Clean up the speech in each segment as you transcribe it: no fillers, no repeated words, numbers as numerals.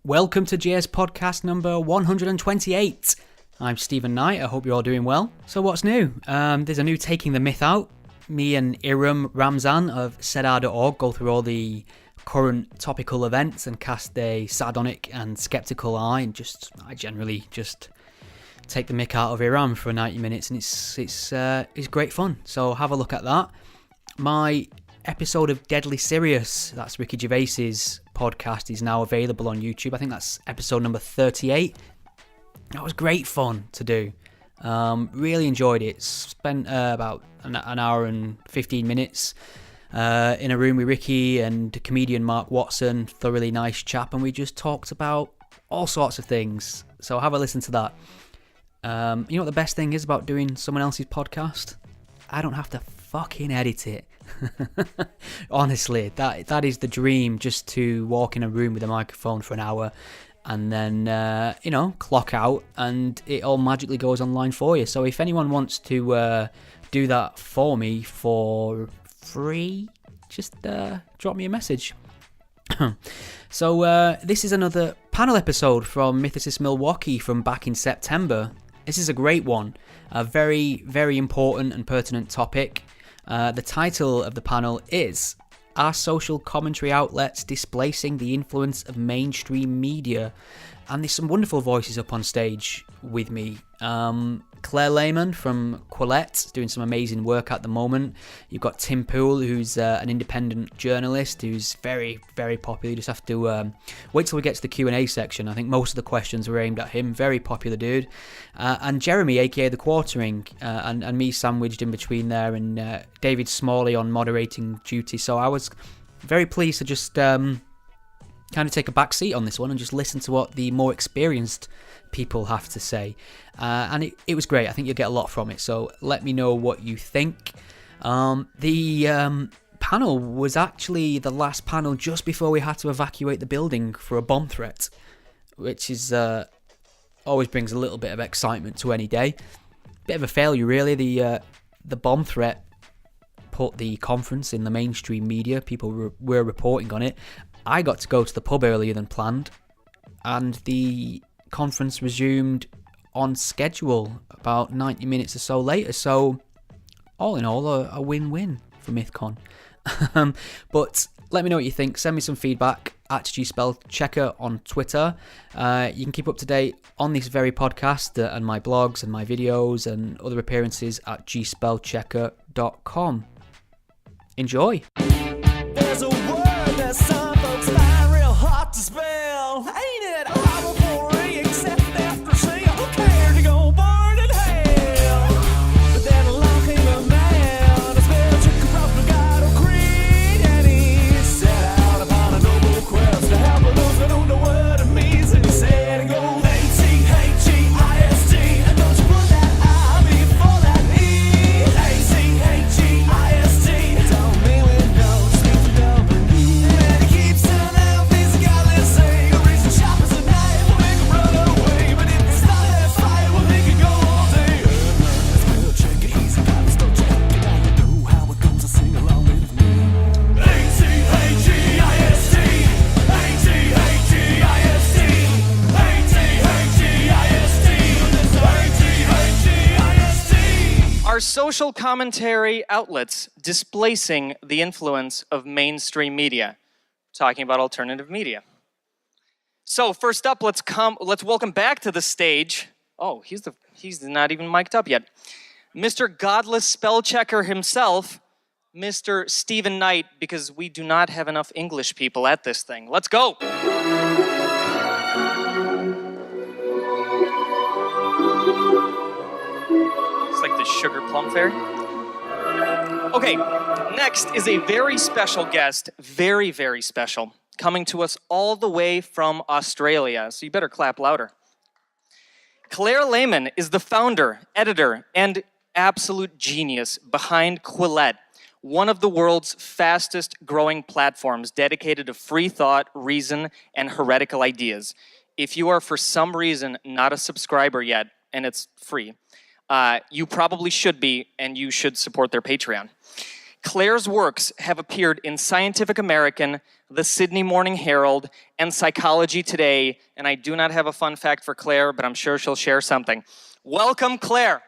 Welcome to JS Podcast number 128. I'm Stephen Knight, I hope you're all doing well. So what's new? There's a new Taking the Myth out. Me and Iram Ramzan of sedar.org go through all the current topical events and cast a sardonic and skeptical eye, and I generally just take the mick out of Iram for 90 minutes, and it's great fun. So have a look at that. My episode of Deadly Serious, that's Ricky Gervais's podcast, is now available on YouTube. I think that's episode number 38. That was great fun to do. Really enjoyed it. Spent about an hour and 15 minutes in a room with Ricky and comedian Mark Watson, thoroughly nice chap, and we just talked about all sorts of things. So have a listen to that. You know what the best thing is about doing someone else's podcast? I don't have to fucking edit it. Honestly, that is the dream, just to walk in a room with a microphone for an hour and then clock out and it all magically goes online for you. So if anyone wants to do that for me for free, just drop me a message. So this is another panel episode from Mythicist Milwaukee from back in September. This is a great one, a very, very important and pertinent topic. The title of the panel is Are Social Commentary Outlets Displacing the Influence of Mainstream Media? And there's some wonderful voices up on stage with me. Claire Lehmann from Quillette, doing some amazing work at the moment. You've got Tim Poole, who's an independent journalist who's very, very popular. You just have to wait till we get to the Q&A section. I think most of the questions were aimed at him. Very popular dude. And Jeremy, aka The Quartering, and me sandwiched in between there, and David Smalley on moderating duty. So I was very pleased to just kind of take a back seat on this one and just listen to what the more experienced people have to say, and it was great. I think you'll get a lot from it, so let me know what you think. The panel was actually the last panel just before we had to evacuate the building for a bomb threat, which is always brings a little bit of excitement to any day. Bit of a failure, really. The bomb threat put the conference in the mainstream media. People were reporting on it. I got to go to the pub earlier than planned, and the conference resumed on schedule about 90 minutes or so later. So all in all, a win-win for MythCon. But let me know what you think. Send me some feedback at gspellchecker on Twitter. You can keep up to date on this very podcast and my blogs and my videos and other appearances at gspellchecker.com. Enjoy. There's a word that some folks find real hard to spell. Ain't it horrible for me, except after seeing who cared to go burn in hell? But then along came a man, a spell checker from the God of Creed, and he set out upon a noble quest to help those that don't know what it means. And he said, "Go A-T-H-E-I-S-T, and don't you put that I before that E. A-T-H-E-I-S-T, don't mean we know, just means we don't believe." And he keeps telling them things he got to say. The reason shoppers at night will make them run away, but if they start that fight, well, they can go all day. Spell checker, he's a god, spell checker. Now you know how it goes, so sing along with me. A-T-H-E-I-S-T, A-T-H-E-I-S-T, A-T-H-E-I-S-T, A-T-H-E-I-S-T. Are social commentary outlets displacing the influence of mainstream media? Talking about alternative media. So first up, let's welcome back to the stage. Oh, he's not even mic'd up yet. Mr. Godless Spell Checker himself, Mr. Stephen Knight, because we do not have enough English people at this thing. Let's go. It's like the Sugar Plum Fairy. Okay, next is a very special guest, very, very special, coming to us all the way from Australia, so you better clap louder. Claire Lehmann is the founder, editor, and absolute genius behind Quillette, one of the world's fastest growing platforms dedicated to free thought, reason, and heretical ideas. If you are for some reason not a subscriber yet, and it's free, you probably should be, and you should support their Patreon. Claire's works have appeared in Scientific American, the Sydney Morning Herald, and Psychology Today, and I do not have a fun fact for Claire, but I'm sure she'll share something. Welcome, Claire.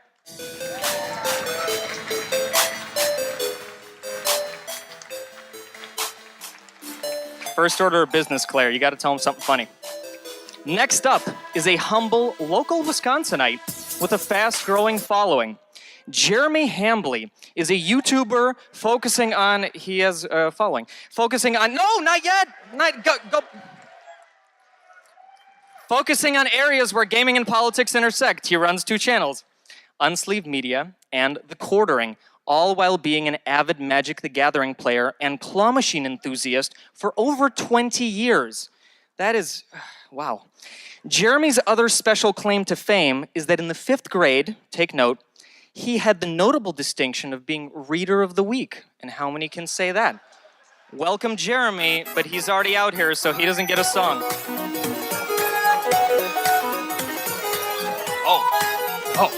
First order of business, Claire. You got to tell them something funny. Next up is a humble local Wisconsinite with a fast-growing following. Jeremy Hambley is a YouTuber focusing on, he has a following, focusing on, no, not yet, go. Focusing on areas where gaming and politics intersect. He runs 2 channels, Unsleeved Media and The Quartering, all while being an avid Magic the Gathering player and claw machine enthusiast for over 20 years. That is, wow. Jeremy's other special claim to fame is that in the 5th grade, take note, he had the notable distinction of being Reader of the Week. And how many can say that? Welcome, Jeremy, but he's already out here, so he doesn't get a song. Oh.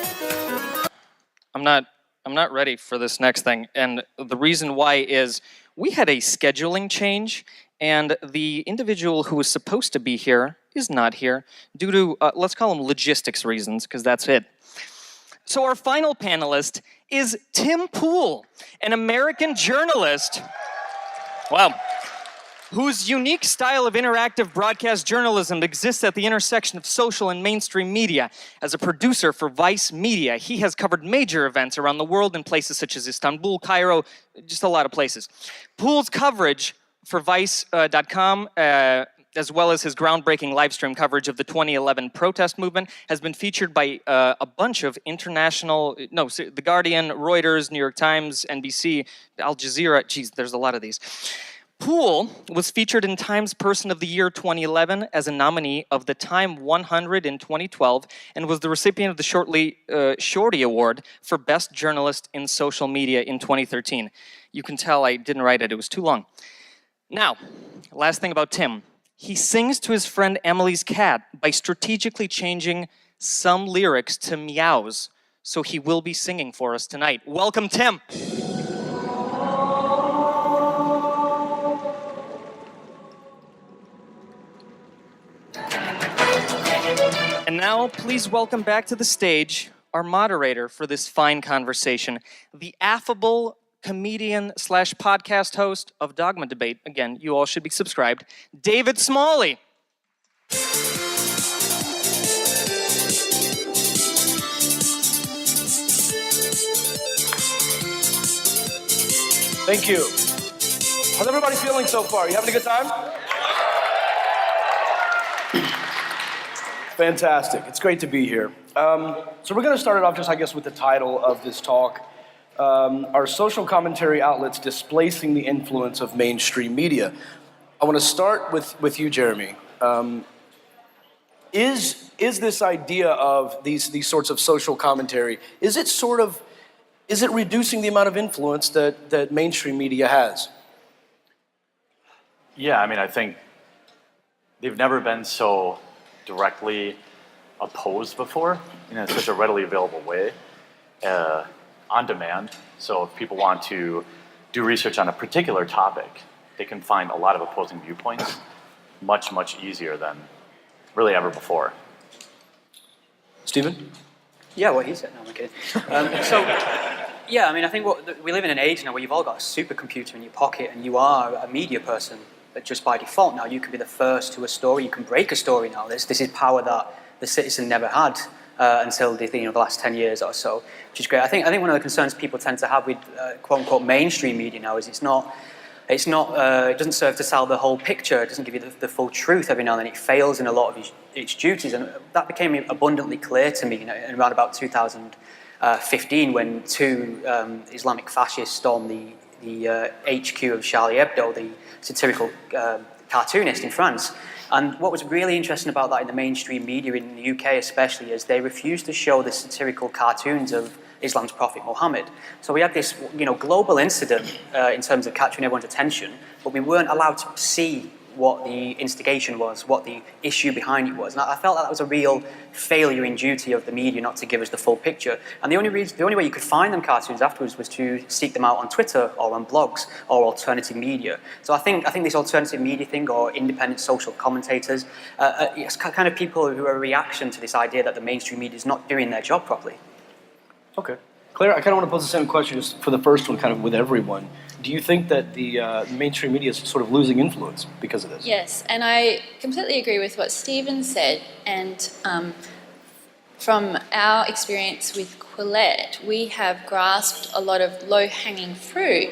I'm not ready for this next thing. And the reason why is we had a scheduling change, and the individual who was supposed to be here is not here due to, let's call them logistics reasons, because that's it. So our final panelist is Tim Poole, an American journalist, wow, whose unique style of interactive broadcast journalism exists at the intersection of social and mainstream media. As a producer for Vice Media, he has covered major events around the world in places such as Istanbul, Cairo, just a lot of places. Poole's coverage for Vice.com, as well as his groundbreaking live stream coverage of the 2011 protest movement, has been featured by a bunch of international, The Guardian, Reuters, New York Times, NBC, Al Jazeera, geez, there's a lot of these. Poole was featured in Time's Person of the Year 2011 as a nominee of the Time 100 in 2012 and was the recipient of the Shorty Award for Best Journalist in Social Media in 2013. You can tell I didn't write it, it was too long. Now, last thing about Tim. He sings to his friend Emily's cat by strategically changing some lyrics to meows, so he will be singing for us tonight. Welcome, Tim. And now, please welcome back to the stage our moderator for this fine conversation, the affable comedian/podcast host of Dogma Debate. Again, you all should be subscribed, David Smalley. Thank you. How's everybody feeling so far? You having a good time? Fantastic. It's great to be here. So we're going to start it off just, I guess, with the title of this talk. Our social commentary outlets displacing the influence of mainstream media. I want to start with you, Jeremy. Is this idea of these sorts of social commentary, is it reducing the amount of influence that mainstream media has? Yeah, I mean, I think they've never been so directly opposed before in such a readily available way. On demand, so if people want to do research on a particular topic, they can find a lot of opposing viewpoints much, much easier than really ever before. Stephen? Yeah, what he said. No, I'm kidding. Yeah, I mean, I think we live in an age now where you've all got a supercomputer in your pocket and you are a media person just by default now. You can be the first to a story, you can break a story now. This is power that the citizen never had. Until the last 10 years or so, which is great. I think one of the concerns people tend to have with quote-unquote mainstream media now is it doesn't serve to sell the whole picture. It doesn't give you the full truth every now and then. It fails in a lot of its duties, and that became abundantly clear to me in around about 2015 when 2 Islamic fascists stormed the HQ of Charlie Hebdo, the satirical cartoonist in France. And what was really interesting about that in the mainstream media in the UK especially is they refused to show the satirical cartoons of Islam's prophet Muhammad. So we had this global incident in terms of capturing everyone's attention, but we weren't allowed to see what the instigation was, what the issue behind it was. And I felt that was a real failure in duty of the media not to give us the full picture. And the only way you could find them cartoons afterwards was to seek them out on Twitter or on blogs or alternative media. So I think this alternative media thing, or independent social commentators, it's kind of people who are a reaction to this idea that the mainstream media is not doing their job properly. Okay. Claire, I kind of want to pose the same question just for the first one, kind of with everyone. Do you think that the mainstream media is sort of losing influence because of this? Yes, and I completely agree with what Stephen said. And from our experience with Quillette, we have grasped a lot of low-hanging fruit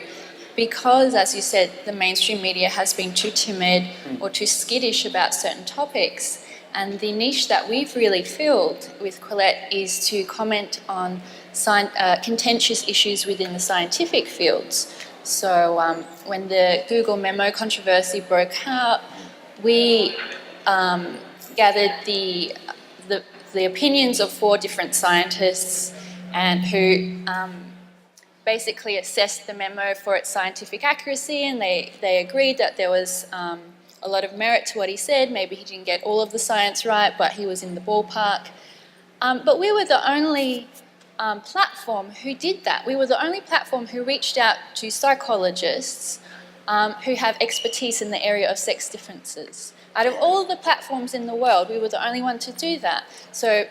because, as you said, the mainstream media has been too timid or too skittish about certain topics. And the niche that we've really filled with Quillette is to comment on contentious issues within the scientific fields. So when the Google memo controversy broke out, we gathered the opinions of 4 different scientists and who basically assessed the memo for its scientific accuracy, and they agreed that there was a lot of merit to what he said. Maybe he didn't get all of the science right, but he was in the ballpark. But we were the only platform who did that. We were the only platform who reached out to psychologists who have expertise in the area of sex differences. Out of all the platforms in the world, we were the only one to do that. So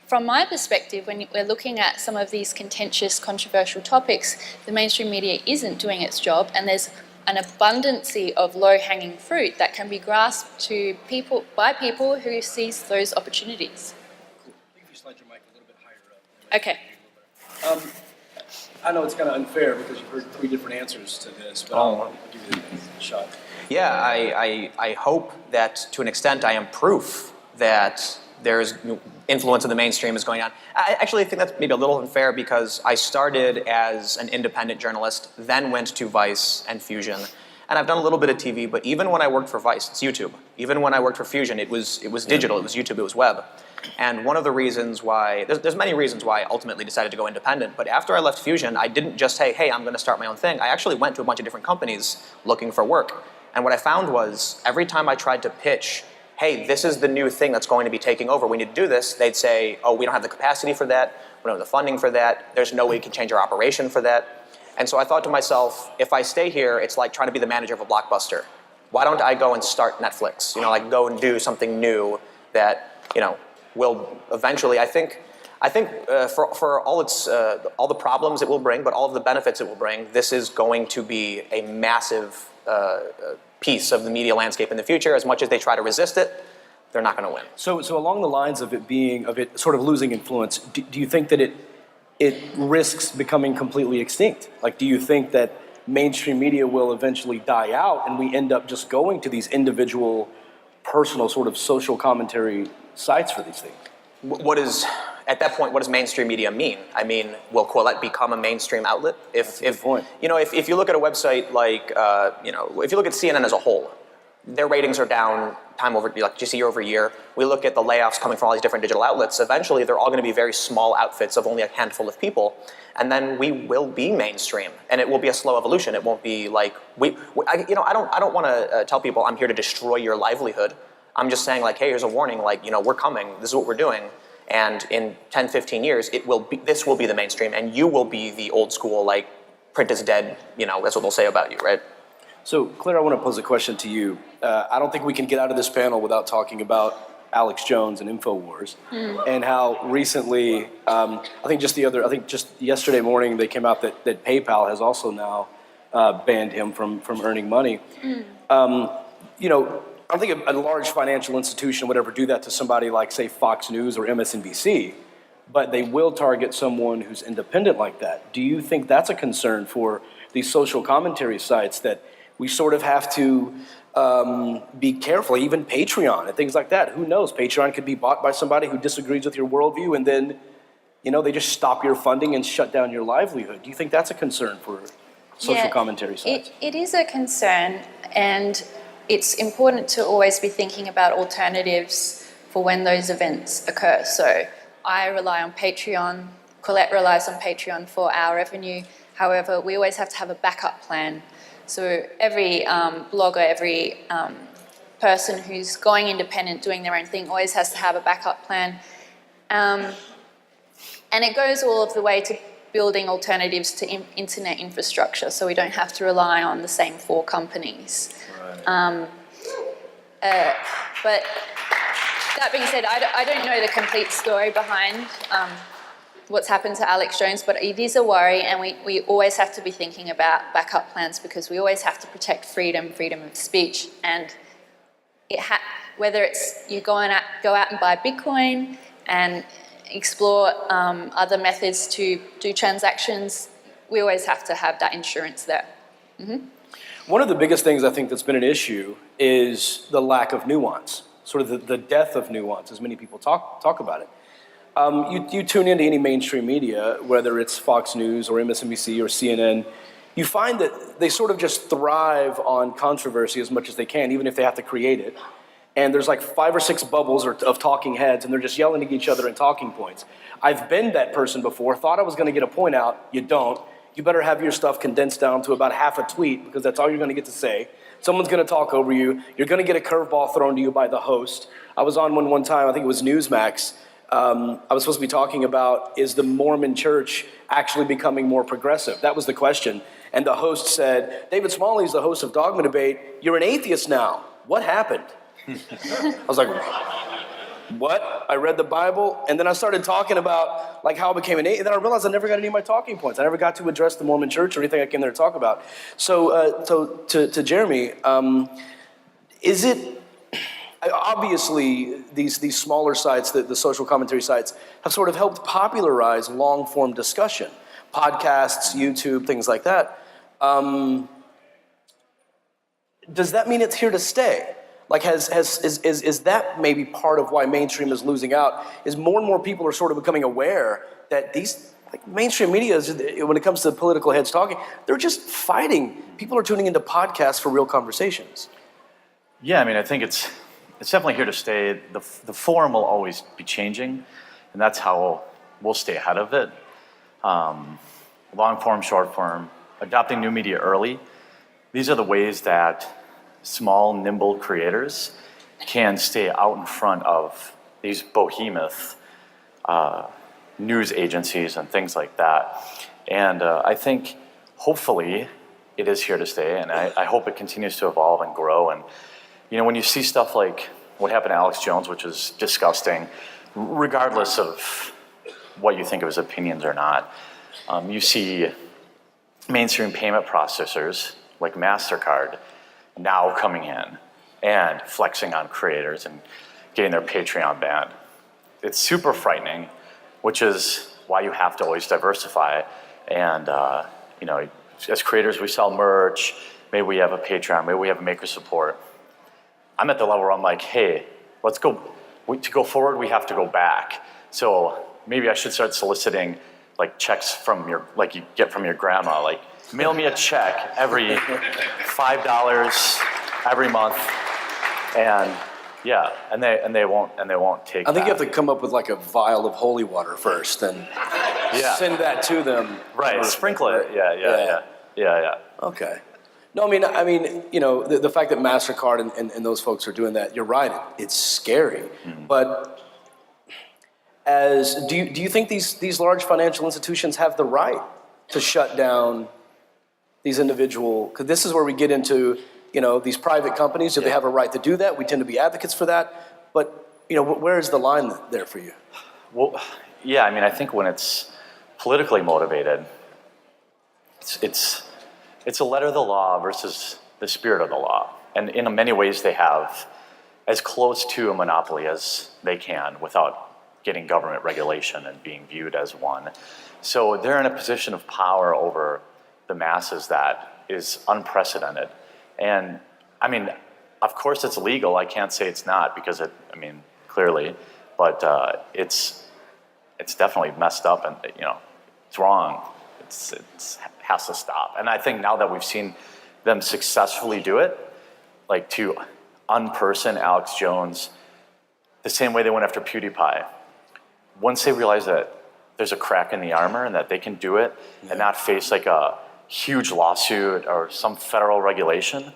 from my perspective, when we're looking at some of these contentious, controversial topics, the mainstream media isn't doing its job, and there's an abundance of low-hanging fruit that can be grasped to by people who seize those opportunities. Cool. I think if you slide your mic a little bit higher up. Okay. I know it's kind of unfair because you've heard 3 different answers to this, but I'll give you a shot. Yeah, I hope that to an extent I am proof that there's influence of the mainstream is going on. I actually think that's maybe a little unfair because I started as an independent journalist, then went to Vice and Fusion. And I've done a little bit of TV, but even when I worked for Vice, it's YouTube. Even when I worked for Fusion, it was digital, it was YouTube, it was web. And one of the reasons why, there's many reasons why I ultimately decided to go independent, but after I left Fusion, I didn't just say, hey, I'm going to start my own thing. I actually went to a bunch of different companies looking for work. And what I found was every time I tried to pitch, hey, this is the new thing that's going to be taking over, we need to do this, they'd say, oh, we don't have the capacity for that, we don't have the funding for that, there's no way we can change our operation for that. And so I thought to myself, if I stay here, it's like trying to be the manager of a Blockbuster. Why don't I go and start Netflix? You know, like go and do something new that, you know, will eventually, I think for all all the problems it will bring, but all of the benefits it will bring, this is going to be a massive piece of the media landscape in the future. As much as they try to resist it, they're not going to win. So along the lines of it sort of losing influence, do you think that it risks becoming completely extinct? Like, do you think that mainstream media will eventually die out and we end up just going to these individual, personal sort of social commentary sites for these things? At that point, what does mainstream media mean? I mean, will Quillette become a mainstream outlet? That's a good point. You know, if you look at a website like, you know, if you look at CNN as a whole, their ratings are down just year over year. We look at the layoffs coming from all these different digital outlets. Eventually, they're all going to be very small outfits of only a handful of people, and then we will be mainstream, and it will be a slow evolution. It won't be like I don't want to tell people I'm here to destroy your livelihood. I'm just saying, like, hey, here's a warning. Like, you know, we're coming. This is what we're doing. And in 10, 15 years, this will be the mainstream, and you will be the old school, like, print is dead. You know, that's what they'll say about you, right? So, Claire, I want to pose a question to you. I don't think we can get out of this panel without talking about Alex Jones and InfoWars, and how recently, I think just yesterday morning, they came out that PayPal has also now banned him from earning money. You know, I don't think a large financial institution would ever do that to somebody like, say, Fox News or MSNBC, but they will target someone who's independent like that. Do you think that's a concern for these social commentary sites, that we sort of have to be careful, even Patreon and things like that? Who knows? Patreon could be bought by somebody who disagrees with your worldview, and then, you know, they just stop your funding and shut down your livelihood. Do you think that's a concern for social commentary sites? It is a concern, and it's important to always be thinking about alternatives for when those events occur. So I rely on Patreon, Quillette relies on Patreon for our revenue. However, we always have to have a backup plan. So every blogger, every person who's going independent, doing their own thing, always has to have a backup plan. And it goes all of the way to building alternatives to internet infrastructure, so we don't have to rely on the same 4 companies. Right. But that being said, I don't know the complete story behind what's happened to Alex Jones, but it is a worry, and we always have to be thinking about backup plans, because we always have to protect freedom of speech. And whether it's you go out and buy Bitcoin and explore other methods to do transactions, we always have to have that insurance there. Mm-hmm. One of the biggest things I think that's been an issue is the lack of nuance, sort of the death of nuance, as many people talk about it. You tune into any mainstream media, whether it's Fox News or MSNBC or CNN, you find that they sort of just thrive on controversy as much as they can, even if they have to create it. And there's like 5 or 6 bubbles of talking heads, and they're just yelling at each other in talking points. I've been that person before, thought I was going to get a point out. You don't. You better have your stuff condensed down to about half a tweet, because that's all you're going to get to say. Someone's going to talk over you. You're going to get a curveball thrown to you by the host. I was on one time, I think it was Newsmax. I was supposed to be talking about, is the Mormon church actually becoming more progressive? That was the question. And the host said, David Smalley is the host of Dogma Debate. You're an atheist now. What happened? I was like, what? I read the Bible, and then I started talking about like how I became an atheist, and then I realized I never got any of my talking points. I never got to address the Mormon church or anything I came there to talk about. So to Jeremy, is it, obviously these smaller sites, the social commentary sites, have sort of helped popularize long-form discussion, podcasts, YouTube, things like that. Does that mean it's here to stay? Like, is that maybe part of why mainstream is losing out? Is more and more people are sort of becoming aware that these mainstream media, when it comes to political heads talking, they're just fighting. People are tuning into podcasts for real conversations. Yeah, I mean, I think it's definitely here to stay. The forum will always be changing, and that's how we'll stay ahead of it. Long form, short form, adopting new media early. These are the ways that small, nimble creators can stay out in front of these behemoth news agencies and things like that. And I think hopefully it is here to stay, and I hope it continues to evolve and grow. And you know, when you see stuff like what happened to Alex Jones, which is disgusting, regardless of what you think of his opinions or not, you see mainstream payment processors like MasterCard now coming in and flexing on creators and getting their Patreon banned. It's super frightening, which is why you have to always diversify. And you know, as creators, we sell merch. Maybe we have a Patreon. Maybe we have a maker support. I'm at the level where I'm like, hey, let's go. To go forward, we have to go back. So maybe I should start soliciting like checks from like you get from your grandma. Like, mail me a check every $5 every month, and yeah, and they won't take. I think that. you have to come up with like a vial of holy water first, and send that to them. Right, sprinkle it. Yeah. Okay. No, I mean, you know, the fact that MasterCard and those folks are doing that, you're right. It's scary, but. Do you think these large financial institutions have the right to shut down these individual? Because this is where we get into, you know, these private companies. Do they have a right to do that? We tend to be advocates for that, but you know, where is the line there for you? Well, yeah, I mean, I think when it's politically motivated, it's a letter of the law versus the spirit of the law, and in many ways they have as close to a monopoly as they can without getting government regulation and being viewed as one. So they're in a position of power over the masses that is unprecedented. And I mean, of course it's legal. I can't say it's not, because clearly, but it's definitely messed up, and you know, it's wrong. It has to stop. And I think now that we've seen them successfully do it, like to unperson Alex Jones, the same way they went after PewDiePie. Once they realize that there's a crack in the armor and that they can do it and not face like a huge lawsuit or some federal regulation,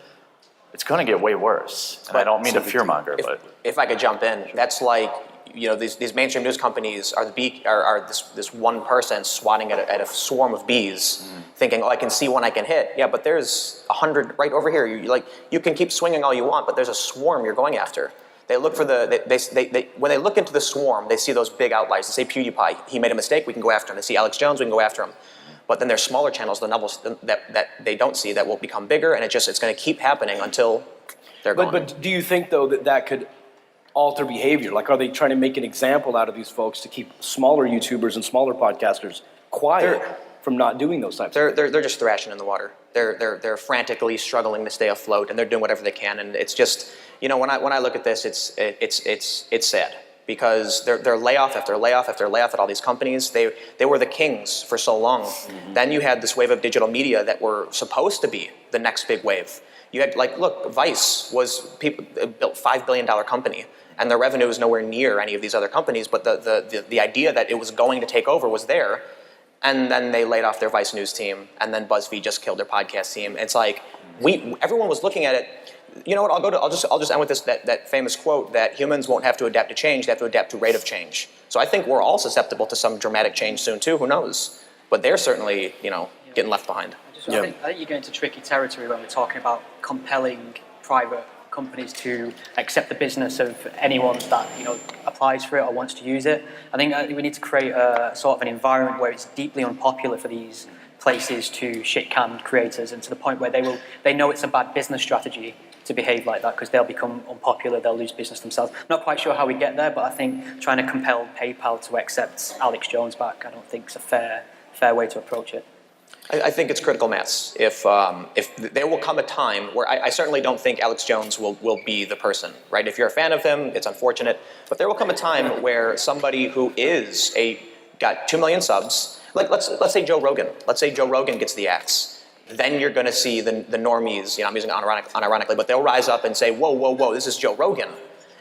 it's going to get way worse. And I don't mean to fearmonger, but If I could jump in, that's like, these mainstream news companies are this one person swatting at a swarm of bees, thinking, oh, I can see one I can hit. Yeah, but there's 100 right over here. You can keep swinging all you want, but there's a swarm you're going after. They look for when they look into the swarm, they see those big outliers. They say PewDiePie, he made a mistake, we can go after him. They see Alex Jones, we can go after him. But then there's smaller channels, the novels that they don't see, that will become bigger, and it's going to keep happening until they're gone. But do you think, though, that could alter behavior? Like, are they trying to make an example out of these folks to keep smaller YouTubers and smaller podcasters quiet from not doing those types of things? They're just thrashing in the water. They're frantically struggling to stay afloat, and they're doing whatever they can. And it's just, when I look at this, it's sad. Because they're layoff after layoff after layoff at all these companies. They were the kings for so long. Then you had this wave of digital media that were supposed to be the next big wave. You had, look, Vice built $5 billion company, and their revenue is nowhere near any of these other companies, but the idea that it was going to take over was there. And then they laid off their Vice News team, and then BuzzFeed just killed their podcast team. It's like, everyone was looking at it. You know what? I'll just end with this that famous quote that humans won't have to adapt to change; they have to adapt to rate of change. So I think we're all susceptible to some dramatic change soon too. Who knows? But they're certainly getting left behind. I think you get into tricky territory when we're talking about compelling private companies to accept the business of anyone that applies for it or wants to use it. I think we need to create a sort of an environment where it's deeply unpopular for these places to shit-can creators, and to the point where they know it's a bad business strategy to behave like that, because they'll become unpopular, they'll lose business themselves. Not quite sure how we get there, but I think trying to compel PayPal to accept Alex Jones back, I don't think is a fair way to approach it. I think it's critical mass. If there will come a time where I certainly don't think Alex Jones will be the person, right? If you're a fan of him, it's unfortunate, but there will come a time where somebody who got 2 million subs, like let's say Joe Rogan. Let's say Joe Rogan gets the axe. Then you're going to see the normies, I'm using it unironically, but they'll rise up and say, whoa, this is Joe Rogan.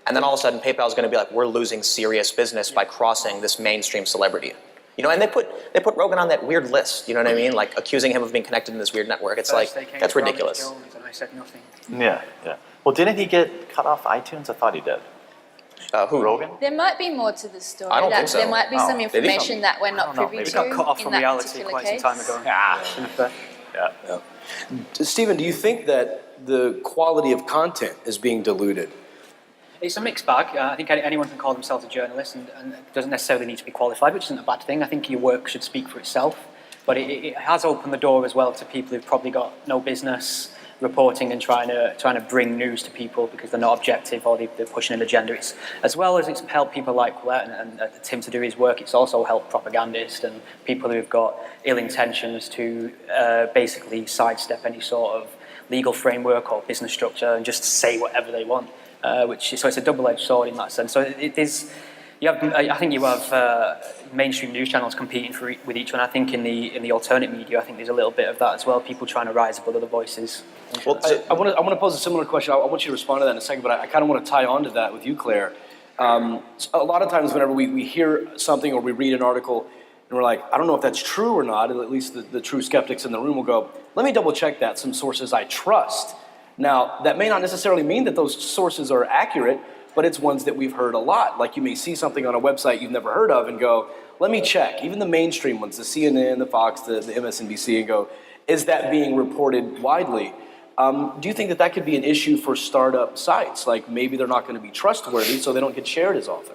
And then all of a sudden PayPal is going to be like, we're losing serious business by crossing this mainstream celebrity. And they put Rogan on that weird list, you know what I mean? Like accusing him of being connected in this weird network. It's that's ridiculous. Jones and I said nothing. yeah. Well, didn't he get cut off iTunes? I thought he did. Who? Rogan? There might be more to the story. I don't think so. There might be some Did he? information that we're not privy He to got cut off in from that reality particular quite case. some time ago. Yeah. Stephen, do you think that the quality of content is being diluted? It's a mixed bag. I think anyone can call themselves a journalist, and it doesn't necessarily need to be qualified, which isn't a bad thing. I think your work should speak for itself. But it has opened the door as well to people who've probably got no business reporting and trying to bring news to people because they're not objective or they're pushing an agenda. As well as it's helped people like Colette and Tim to do his work, it's also helped propagandists and people who've got ill intentions to basically sidestep any sort of legal framework or business structure and just say whatever they want. So it's a double-edged sword in that sense. So it is. I think you have mainstream news channels competing with each one. I think in the alternate media, I think there's a little bit of that as well. People trying to rise above other voices. Well, I want to pose a similar question. I want you to respond to that in a second, but I kind of want to tie on to that with you, Claire. A lot of times, whenever we hear something or we read an article, and we're like, I don't know if that's true or not. At least the true skeptics in the room will go, let me double check that. Some sources I trust. Now, that may not necessarily mean that those sources are accurate, but it's ones that we've heard a lot. Like you may see something on a website you've never heard of and go, let me check. Even the mainstream ones, the CNN, the Fox, the MSNBC, and go, is that being reported widely? Do you think that could be an issue for startup sites? Like maybe they're not going to be trustworthy, so they don't get shared as often?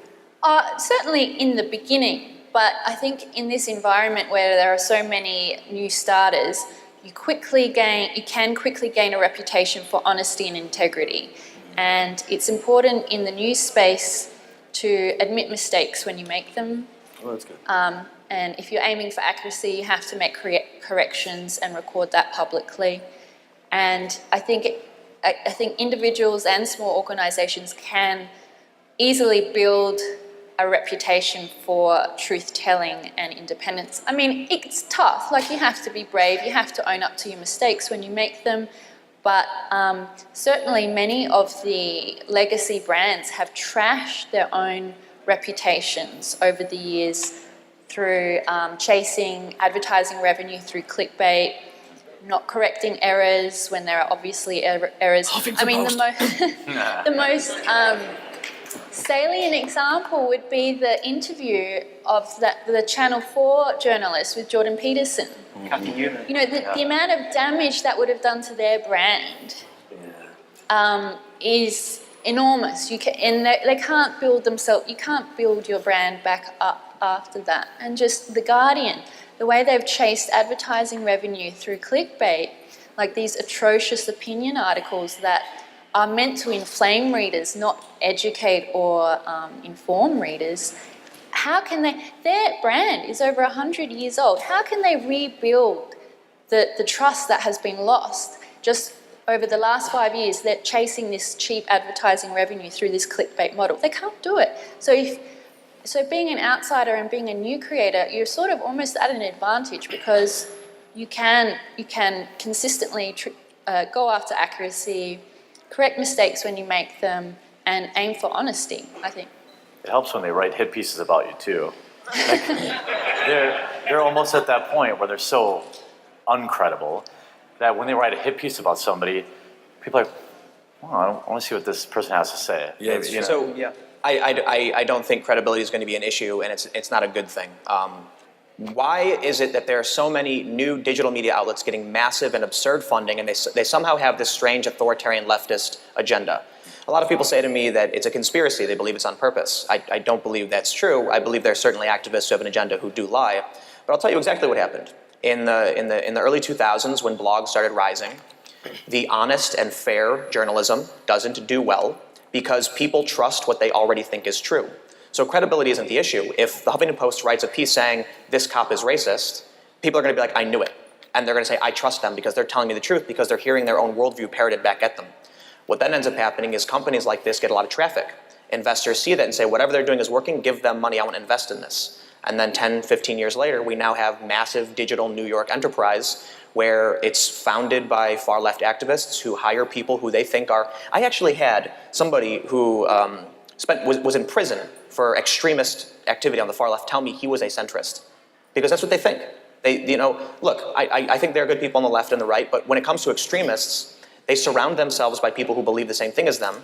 Certainly in the beginning, but I think in this environment where there are so many new starters, you can quickly gain a reputation for honesty and integrity. And it's important in the news space to admit mistakes when you make them. Oh, that's good. And if you're aiming for accuracy, you have to make corrections and record that publicly. And I think individuals and small organisations can easily build a reputation for truth-telling and independence. I mean, it's tough. Like, you have to be brave. You have to own up to your mistakes when you make them. But certainly many of the legacy brands have trashed their own reputations over the years through chasing advertising revenue through clickbait, not correcting errors when there are obviously errors. I mean, the most salient example would be the interview of the Channel 4 journalist with Jordan Peterson. Kathy Newman. You know, the amount of damage that would have done to their brand is enormous. And they can't build themselves. You can't build your brand back up after that. And just The Guardian, the way they've chased advertising revenue through clickbait, like these atrocious opinion articles that are meant to inflame readers, not educate or inform readers. How can their brand is over 100 years old. How can they rebuild the trust that has been lost just over the last 5 years? They're chasing this cheap advertising revenue through this clickbait model. They can't do it. So being an outsider and being a new creator, you're sort of almost at an advantage because you can consistently go after accuracy, correct mistakes when you make them, and aim for honesty, I think. It helps when they write hit pieces about you too. Like, they're almost at that point where they're so uncredible that when they write a hit piece about somebody, people are like, oh, I want to see what this person has to say. Yeah, Maybe, you know. So I don't think credibility is going to be an issue, and it's not a good thing. Why is it that there are so many new digital media outlets getting massive and absurd funding, and they somehow have this strange authoritarian leftist agenda? A lot of people say to me that it's a conspiracy. They believe it's on purpose. I don't believe that's true. I believe there are certainly activists who have an agenda who do lie. But I'll tell you exactly what happened. In the early 2000s, when blogs started rising, the honest and fair journalism doesn't do well because people trust what they already think is true. So credibility isn't the issue. If the Huffington Post writes a piece saying, this cop is racist, people are going to be like, I knew it. And they're going to say, I trust them because they're telling me the truth because they're hearing their own worldview parroted back at them. What then ends up happening is companies like this get a lot of traffic. Investors see that and say, whatever they're doing is working, give them money, I want to invest in this. And then 10, 15 years later, we now have massive digital New York enterprise where it's founded by far left activists who hire people who they think are... I actually had somebody who was in prison for extremist activity on the far left tell me he was a centrist. Because that's what they think. Look, I think there are good people on the left and the right, but when it comes to extremists, they surround themselves by people who believe the same thing as them.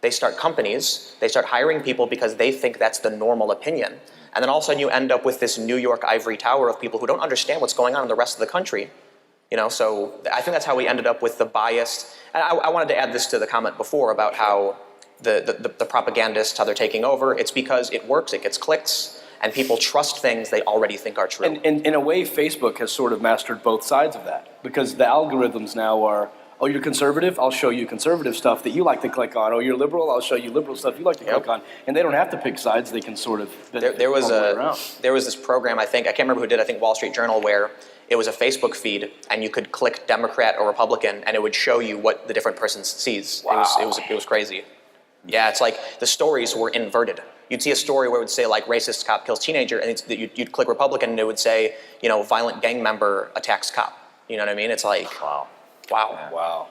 They start companies, they start hiring people because they think that's the normal opinion. And then all of a sudden you end up with this New York ivory tower of people who don't understand what's going on in the rest of the country. So I think that's how we ended up with the biased, and I wanted to add this to the comment before about how the propagandists, how they're taking over. It's because it works, it gets clicks, and people trust things they already think are true. And in a way, Facebook has sort of mastered both sides of that because the algorithms now are, oh, you're conservative? I'll show you conservative stuff that you like to click on. Oh, you're liberal? I'll show you liberal stuff you like to click on. And they don't have to pick sides. They can sort of there was this program, I can't remember who did, I think Wall Street Journal, where it was a Facebook feed, and you could click Democrat or Republican, and it would show you what the different person sees. Wow. It was crazy. Yeah, it's like the stories were inverted. You'd see a story where it would say, like, racist cop kills teenager, and you'd click Republican, and it would say, violent gang member attacks cop. You know what I mean? It's like, wow.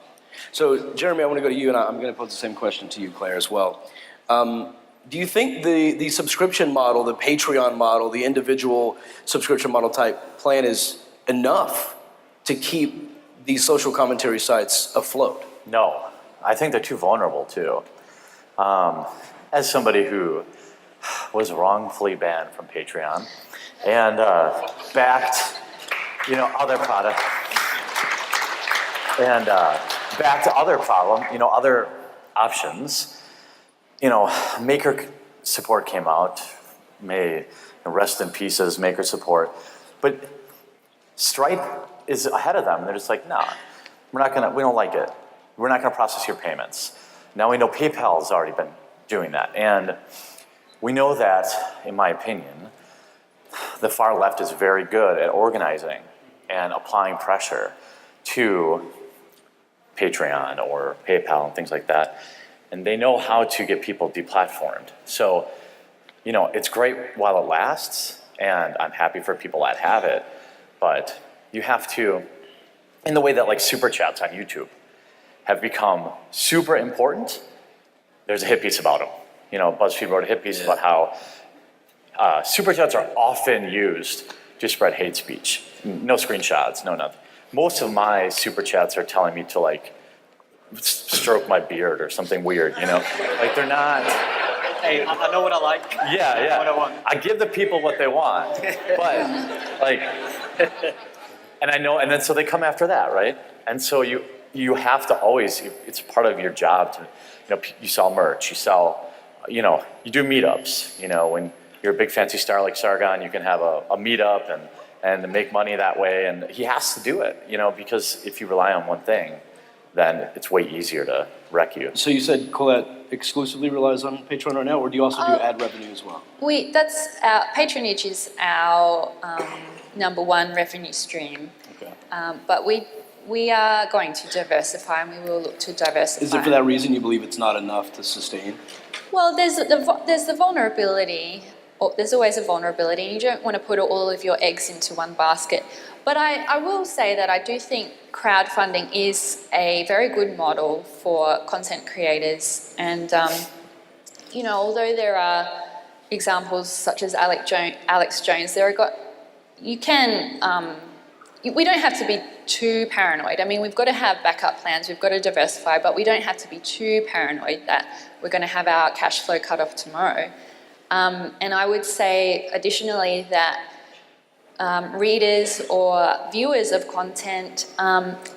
So, Jeremy, I want to go to you, and I'm going to pose the same question to you, Claire, as well. Do you think the subscription model, the Patreon model, the individual subscription model type plan is enough to keep these social commentary sites afloat? No, I think they're too vulnerable too. As somebody who was wrongfully banned from Patreon and backed, other products, and backed other other options, Maker support came out. May rest in peace as Maker support, but Stripe is ahead of them. They're just like, nah, we don't like it. We're not gonna process your payments. Now we know PayPal's already been doing that. And we know that, in my opinion, the far left is very good at organizing and applying pressure to Patreon or PayPal and things like that. And they know how to get people deplatformed. So, it's great while it lasts, and I'm happy for people that have it. But you have to, in the way that like super chats on YouTube have become super important, there's a hit piece about them. BuzzFeed wrote a hit piece about how super chats are often used to spread hate speech. No screenshots, no nothing. most of my super chats are telling me to like stroke my beard or something weird, you know? Like they're not. Hey, I know what I like. Yeah, yeah. What I want. I give the people what they want, but like, and I know, and then so they come after that, right? And so you have to always. It's part of your job to, you know, you sell merch, you sell, you know, you do meetups. You know, when you're a big fancy star like Sargon, you can have a meetup and make money that way. And he has to do it, you know, because if you rely on one thing, then it's way easier to wreck you. So you said Colette exclusively relies on Patreon right now, or do you also do ad revenue as well? That's our patronage is our number one revenue stream. Okay. But we are going to diversify, and we will look to diversify. Is it for that reason you believe it's not enough to sustain? Well, there's the vulnerability. Or there's always a vulnerability, and you don't want to put all of your eggs into one basket. But I will say that I do think crowdfunding is a very good model for content creators. And, you know, although there are examples such as Alex Jones, we don't have to be too paranoid. I mean, we've got to have backup plans, we've got to diversify, but we don't have to be too paranoid that we're going to have our cash flow cut off tomorrow. And I would say additionally that readers or viewers of content,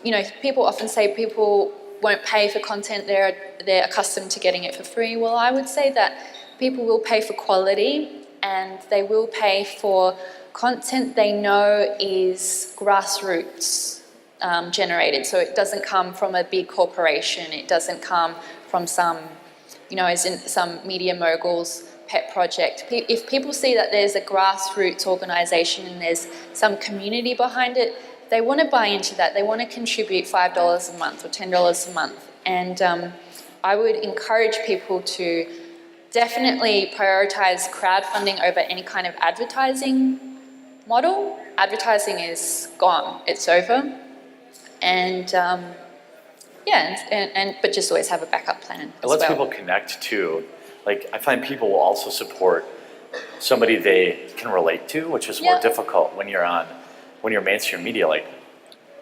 you know, people often say people won't pay for content, they're accustomed to getting it for free. Well, I would say that people will pay for quality, and they will pay for content they know is grassroots generated. So it doesn't come from a big corporation, it doesn't come from some, you know, as in some media mogul's pet project. If people see that there's a grassroots organisation and there's some community behind it, they want to buy into that. They want to contribute $5 a month or $10 a month. And I would encourage people to definitely prioritise crowdfunding over any kind of advertising model. Advertising is gone. It's over. And but just always have a backup plan. It lets people connect too. Like, I find people will also support somebody they can relate to, which is more difficult when you're mainstream media. Like,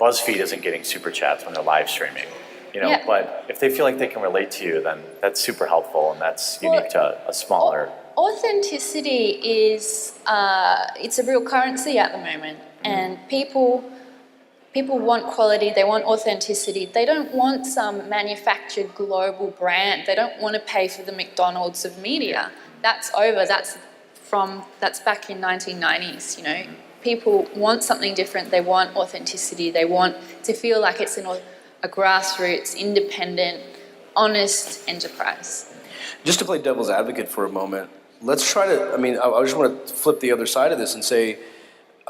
BuzzFeed isn't getting super chats when they're live streaming, you know. But if they feel like they can relate to you, then that's super helpful, and that's unique to a smaller. Authenticity is it's a real currency at the moment, and people want quality, they want authenticity. They don't want some manufactured global brand. They don't want to pay for the McDonald's of media. That's over. That's back in 1990s, you know. People want something different. They want authenticity. They want to feel like it's a grassroots, independent, honest enterprise. Just to play devil's advocate for a moment, let's try to, I just want to flip the other side of this and say,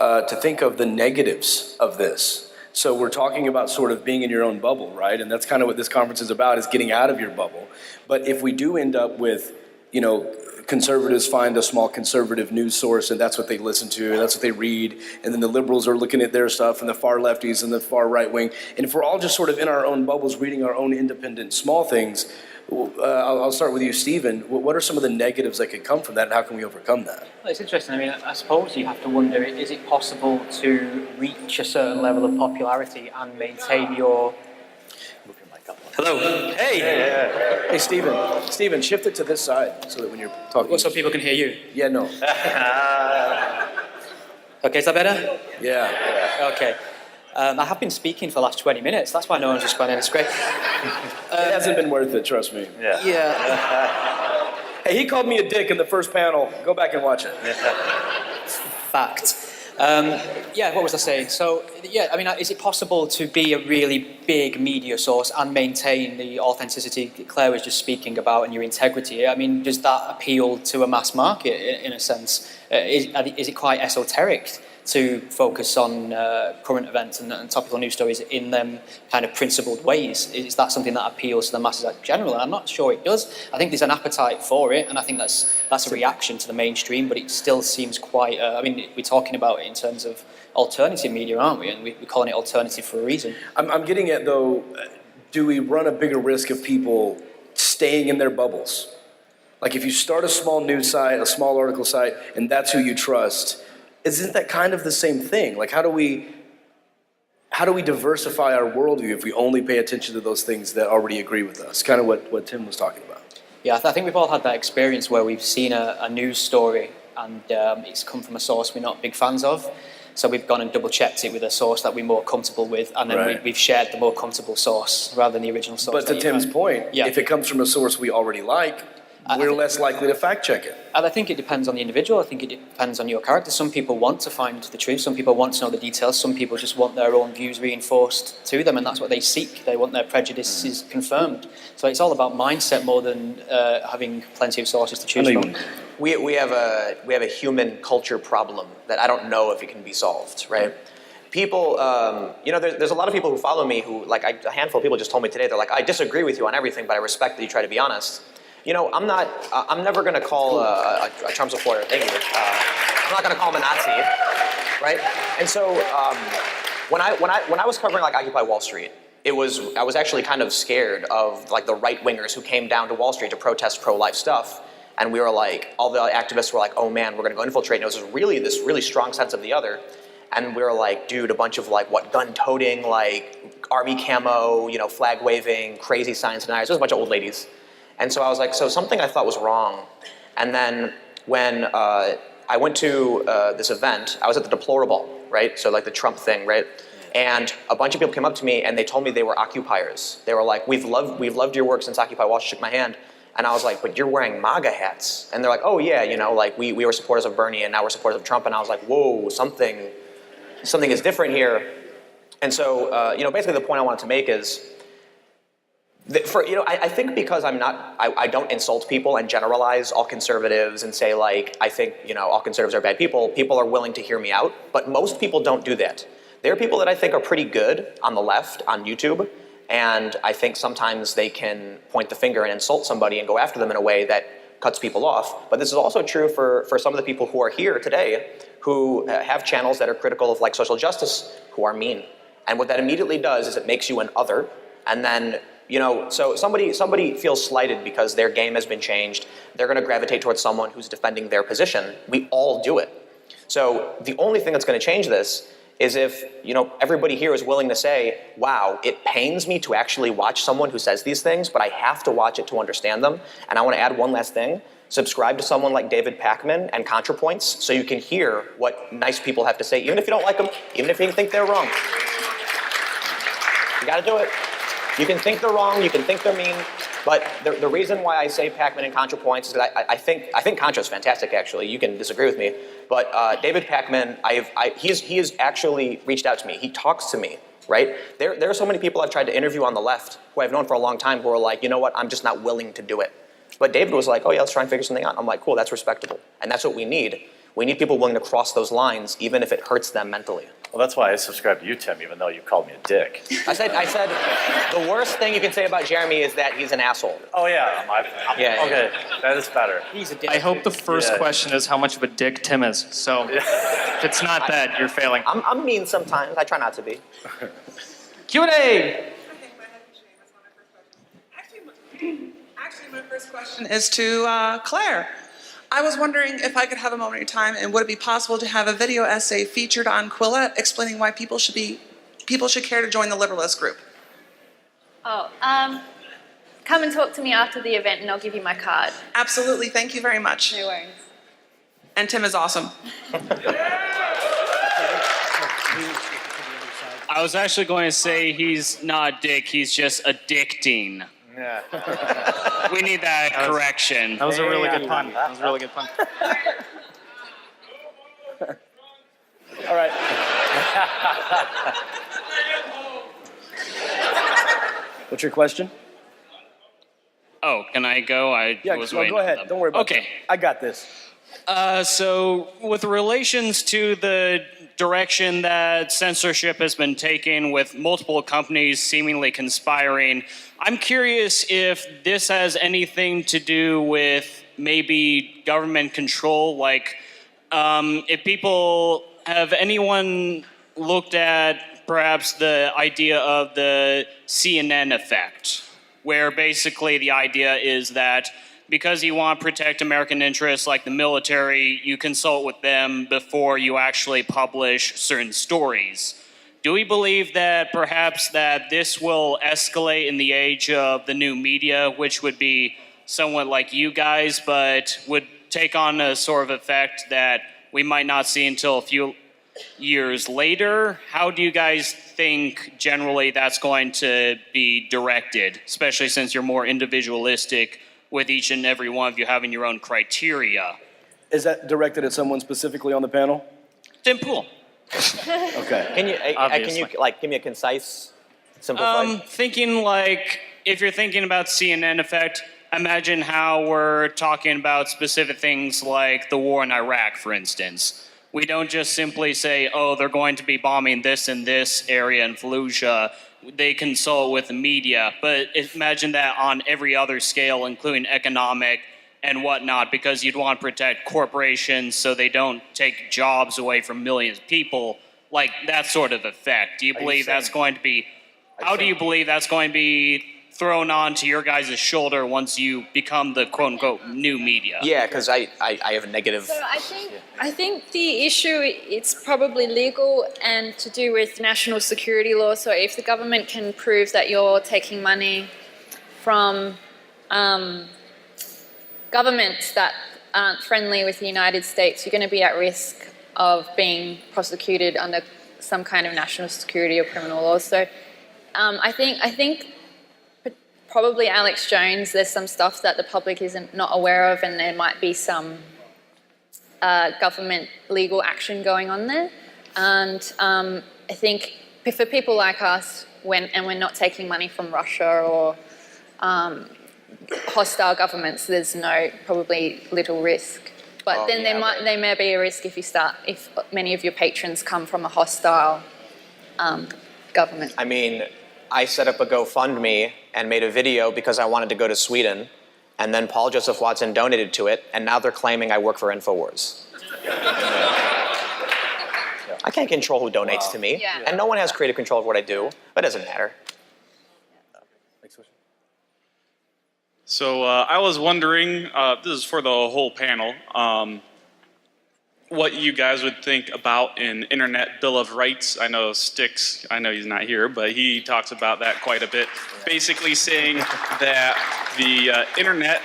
to think of the negatives of this. So we're talking about sort of being in your own bubble, right? And that's kind of what this conference is about, is getting out of your bubble. But if we do end up with, you know, conservatives find a small conservative news source and that's what they listen to and that's what they read, and then the liberals are looking at their stuff and the far lefties and the far right wing, and if we're all just sort of in our own bubbles reading our own independent small things, I'll start with you, Stephen. What are some of the negatives that could come from that, and how can we overcome that? Well, it's interesting. I mean, I suppose you have to wonder, is it possible to reach a certain level of popularity and maintain your... Hello. Hey. Hey, Stephen, shift it to this side so that when you're talking... Well, so people can hear you? Yeah, no. Okay, is that better? Yeah. Okay. I have been speaking for the last 20 minutes. That's why no one's responding. It's great. It hasn't been worth it, trust me. Yeah. Hey, he called me a dick in the first panel. Go back and watch it. Fact. What was I saying? So, is it possible to be a really big media source and maintain the authenticity Claire was just speaking about and your integrity? I mean, does that appeal to a mass market in a sense? Is it quite esoteric to focus on current events and topical news stories in them kind of principled ways? Is that something that appeals to the masses in general? And I'm not sure it does. I think there's an appetite for it, and I think that's a reaction to the mainstream, but it still seems quite... we're talking about it in terms of alternative media, aren't we? And we're calling it alternative for a reason. I'm getting at, though, do we run a bigger risk of people staying in their bubbles? Like, if you start a small news site, a small article site, and that's who you trust... Isn't that kind of the same thing? Like, how do we how do we diversify our worldview if we only pay attention to those things that already agree with us? Kind of what Tim was talking about. Yeah, I think we've all had that experience where we've seen a news story and it's come from a source we're not big fans of. So we've gone and double checked it with a source that we're more comfortable with, and then we've shared the more comfortable source rather than the original source. But to Tim's point, if it comes from a source we already like, we're less likely to fact check it. And I think it depends on the individual. I think it depends on your character. Some people want to find the truth. Some people want to know the details. Some people just want their own views reinforced to them, and that's what they seek. They want their prejudices confirmed. So it's all about mindset more than having plenty of sources to choose from. We have a human culture problem that I don't know if it can be solved, right? People, there's a lot of people who follow me who, like, a handful of people just told me today, they're like, I disagree with you on everything, but I respect that you try to be honest. I'm never going to call a Trump supporter, thank you. I'm not going to call him a Nazi, right? And so when I was covering like Occupy Wall Street, I was actually kind of scared of like the right wingers who came down to Wall Street to protest pro-life stuff, and we were like, all the activists were like, oh man, we're going to go infiltrate. And it was this really strong sense of the other, and we were like, dude, a bunch of like gun-toting, like army camo, flag waving, crazy science deniers. There was a bunch of old ladies. And so I was like, so something I thought was wrong. And then when I went to this event, I was at the Deplorable, right? So like the Trump thing, right? And a bunch of people came up to me and they told me they were occupiers. They were like, we've loved your work since Occupy Wall Street. Shook my hand. And I was like, but you're wearing MAGA hats. And they're like, oh yeah, like we were supporters of Bernie and now we're supporters of Trump. And I was like, whoa, something is different here. And so, basically the point I wanted to make is, I think because I don't insult people and generalize all conservatives and say like, I think, all conservatives are bad people. People are willing to hear me out, but most people don't do that. There are people that I think are pretty good on the left on YouTube, and I think sometimes they can point the finger and insult somebody and go after them in a way that cuts people off. But this is also true for some of the people who are here today who have channels that are critical of like social justice, who are mean. And what that immediately does is it makes you an other, and then so somebody feels slighted because their game has been changed. They're going to gravitate towards someone who's defending their position. We all do it. So the only thing that's going to change this is if everybody here is willing to say, wow, it pains me to actually watch someone who says these things, but I have to watch it to understand them. And I want to add one last thing. Subscribe to someone like David Pakman and ContraPoints so you can hear what nice people have to say, even if you don't like them, even if you think they're wrong. You got to do it. You can think they're wrong, you can think they're mean, but the reason why I say Pakman and ContraPoints is that I think Contra is fantastic, actually. You can disagree with me, but David Pakman, he has actually reached out to me. He talks to me, right? There are so many people I've tried to interview on the left who I've known for a long time who are like, you know what, I'm just not willing to do it. But David was like, oh yeah, let's try and figure something out. I'm like, cool, that's respectable, and that's what we need. We need people willing to cross those lines, even if it hurts them mentally. Well, that's why I subscribe to you, Tim, even though you called me a dick. I said, the worst thing you can say about Jeremy is that he's an asshole. Oh yeah, okay, that is better. He's a dick. I hope the first question is how much of a dick Tim is. So if it's not that, you're failing. I'm mean sometimes. I try not to be. Q&A. Actually, my first question is to Claire. I was wondering if I could have a moment of your time, and would it be possible to have a video essay featured on Quillette explaining why people should care to join the Liberalist group? Oh, come and talk to me after the event and I'll give you my card. Absolutely, thank you very much. No worries. And Tim is awesome. I was actually going to say he's not a dick, he's just addicting. Yeah. We need that correction. That was a really good pun. All right. What's your question? Oh, can I go? Go ahead. Don't worry about it. Okay. I got this. So with relations to the direction that censorship has been taken with multiple companies seemingly conspiring, I'm curious if this has anything to do with maybe government control, like if people, have anyone looked at perhaps the idea of the CNN effect, where basically the idea is that because you want to protect American interests like the military, you consult with them before you actually publish certain stories. do we believe that perhaps that this will escalate in the age of the new media, which would be somewhat like you guys, but would take on a sort of effect that we might not see until a few years later? How do you guys think generally that's going to be directed, especially since you're more individualistic with each and every one of you having your own criteria? Is that directed at someone specifically on the panel? Tim Poole. Okay. Can you like give me a concise, simplified? Thinking like, if you're thinking about CNN effect, imagine how we're talking about specific things like the war in Iraq, for instance. We don't just simply say, oh, they're going to be bombing this and this area in Fallujah. They consult with the media. But imagine that on every other scale, including economic and whatnot, because you'd want to protect corporations so they don't take jobs away from millions of people, like that sort of effect. Do you believe that's going to be, how do you believe that's going to be thrown onto your guys' shoulder once you become the quote-unquote new media? Yeah, because I have a negative. So I think the issue, it's probably legal and to do with national security law. So if the government can prove that you're taking money from governments that aren't friendly with the United States, you're going to be at risk of being prosecuted under some kind of national security or criminal law. So I think probably Alex Jones, there's some stuff that the public isn't not aware of, and there might be some government legal action going on there. And I think for people like us, and we're not taking money from Russia or hostile governments, there's probably little risk. But then there may be a risk if many of your patrons come from a hostile government. I mean, I set up a GoFundMe and made a video because I wanted to go to Sweden, and then Paul Joseph Watson donated to it, and now they're claiming I work for InfoWars. I can't control who donates to me, and no one has creative control of what I do, but it doesn't matter. So I was wondering, this is for the whole panel, what you guys would think about an Internet Bill of Rights. I know Styx, I know he's not here, but he talks about that quite a bit. Basically saying that the internet,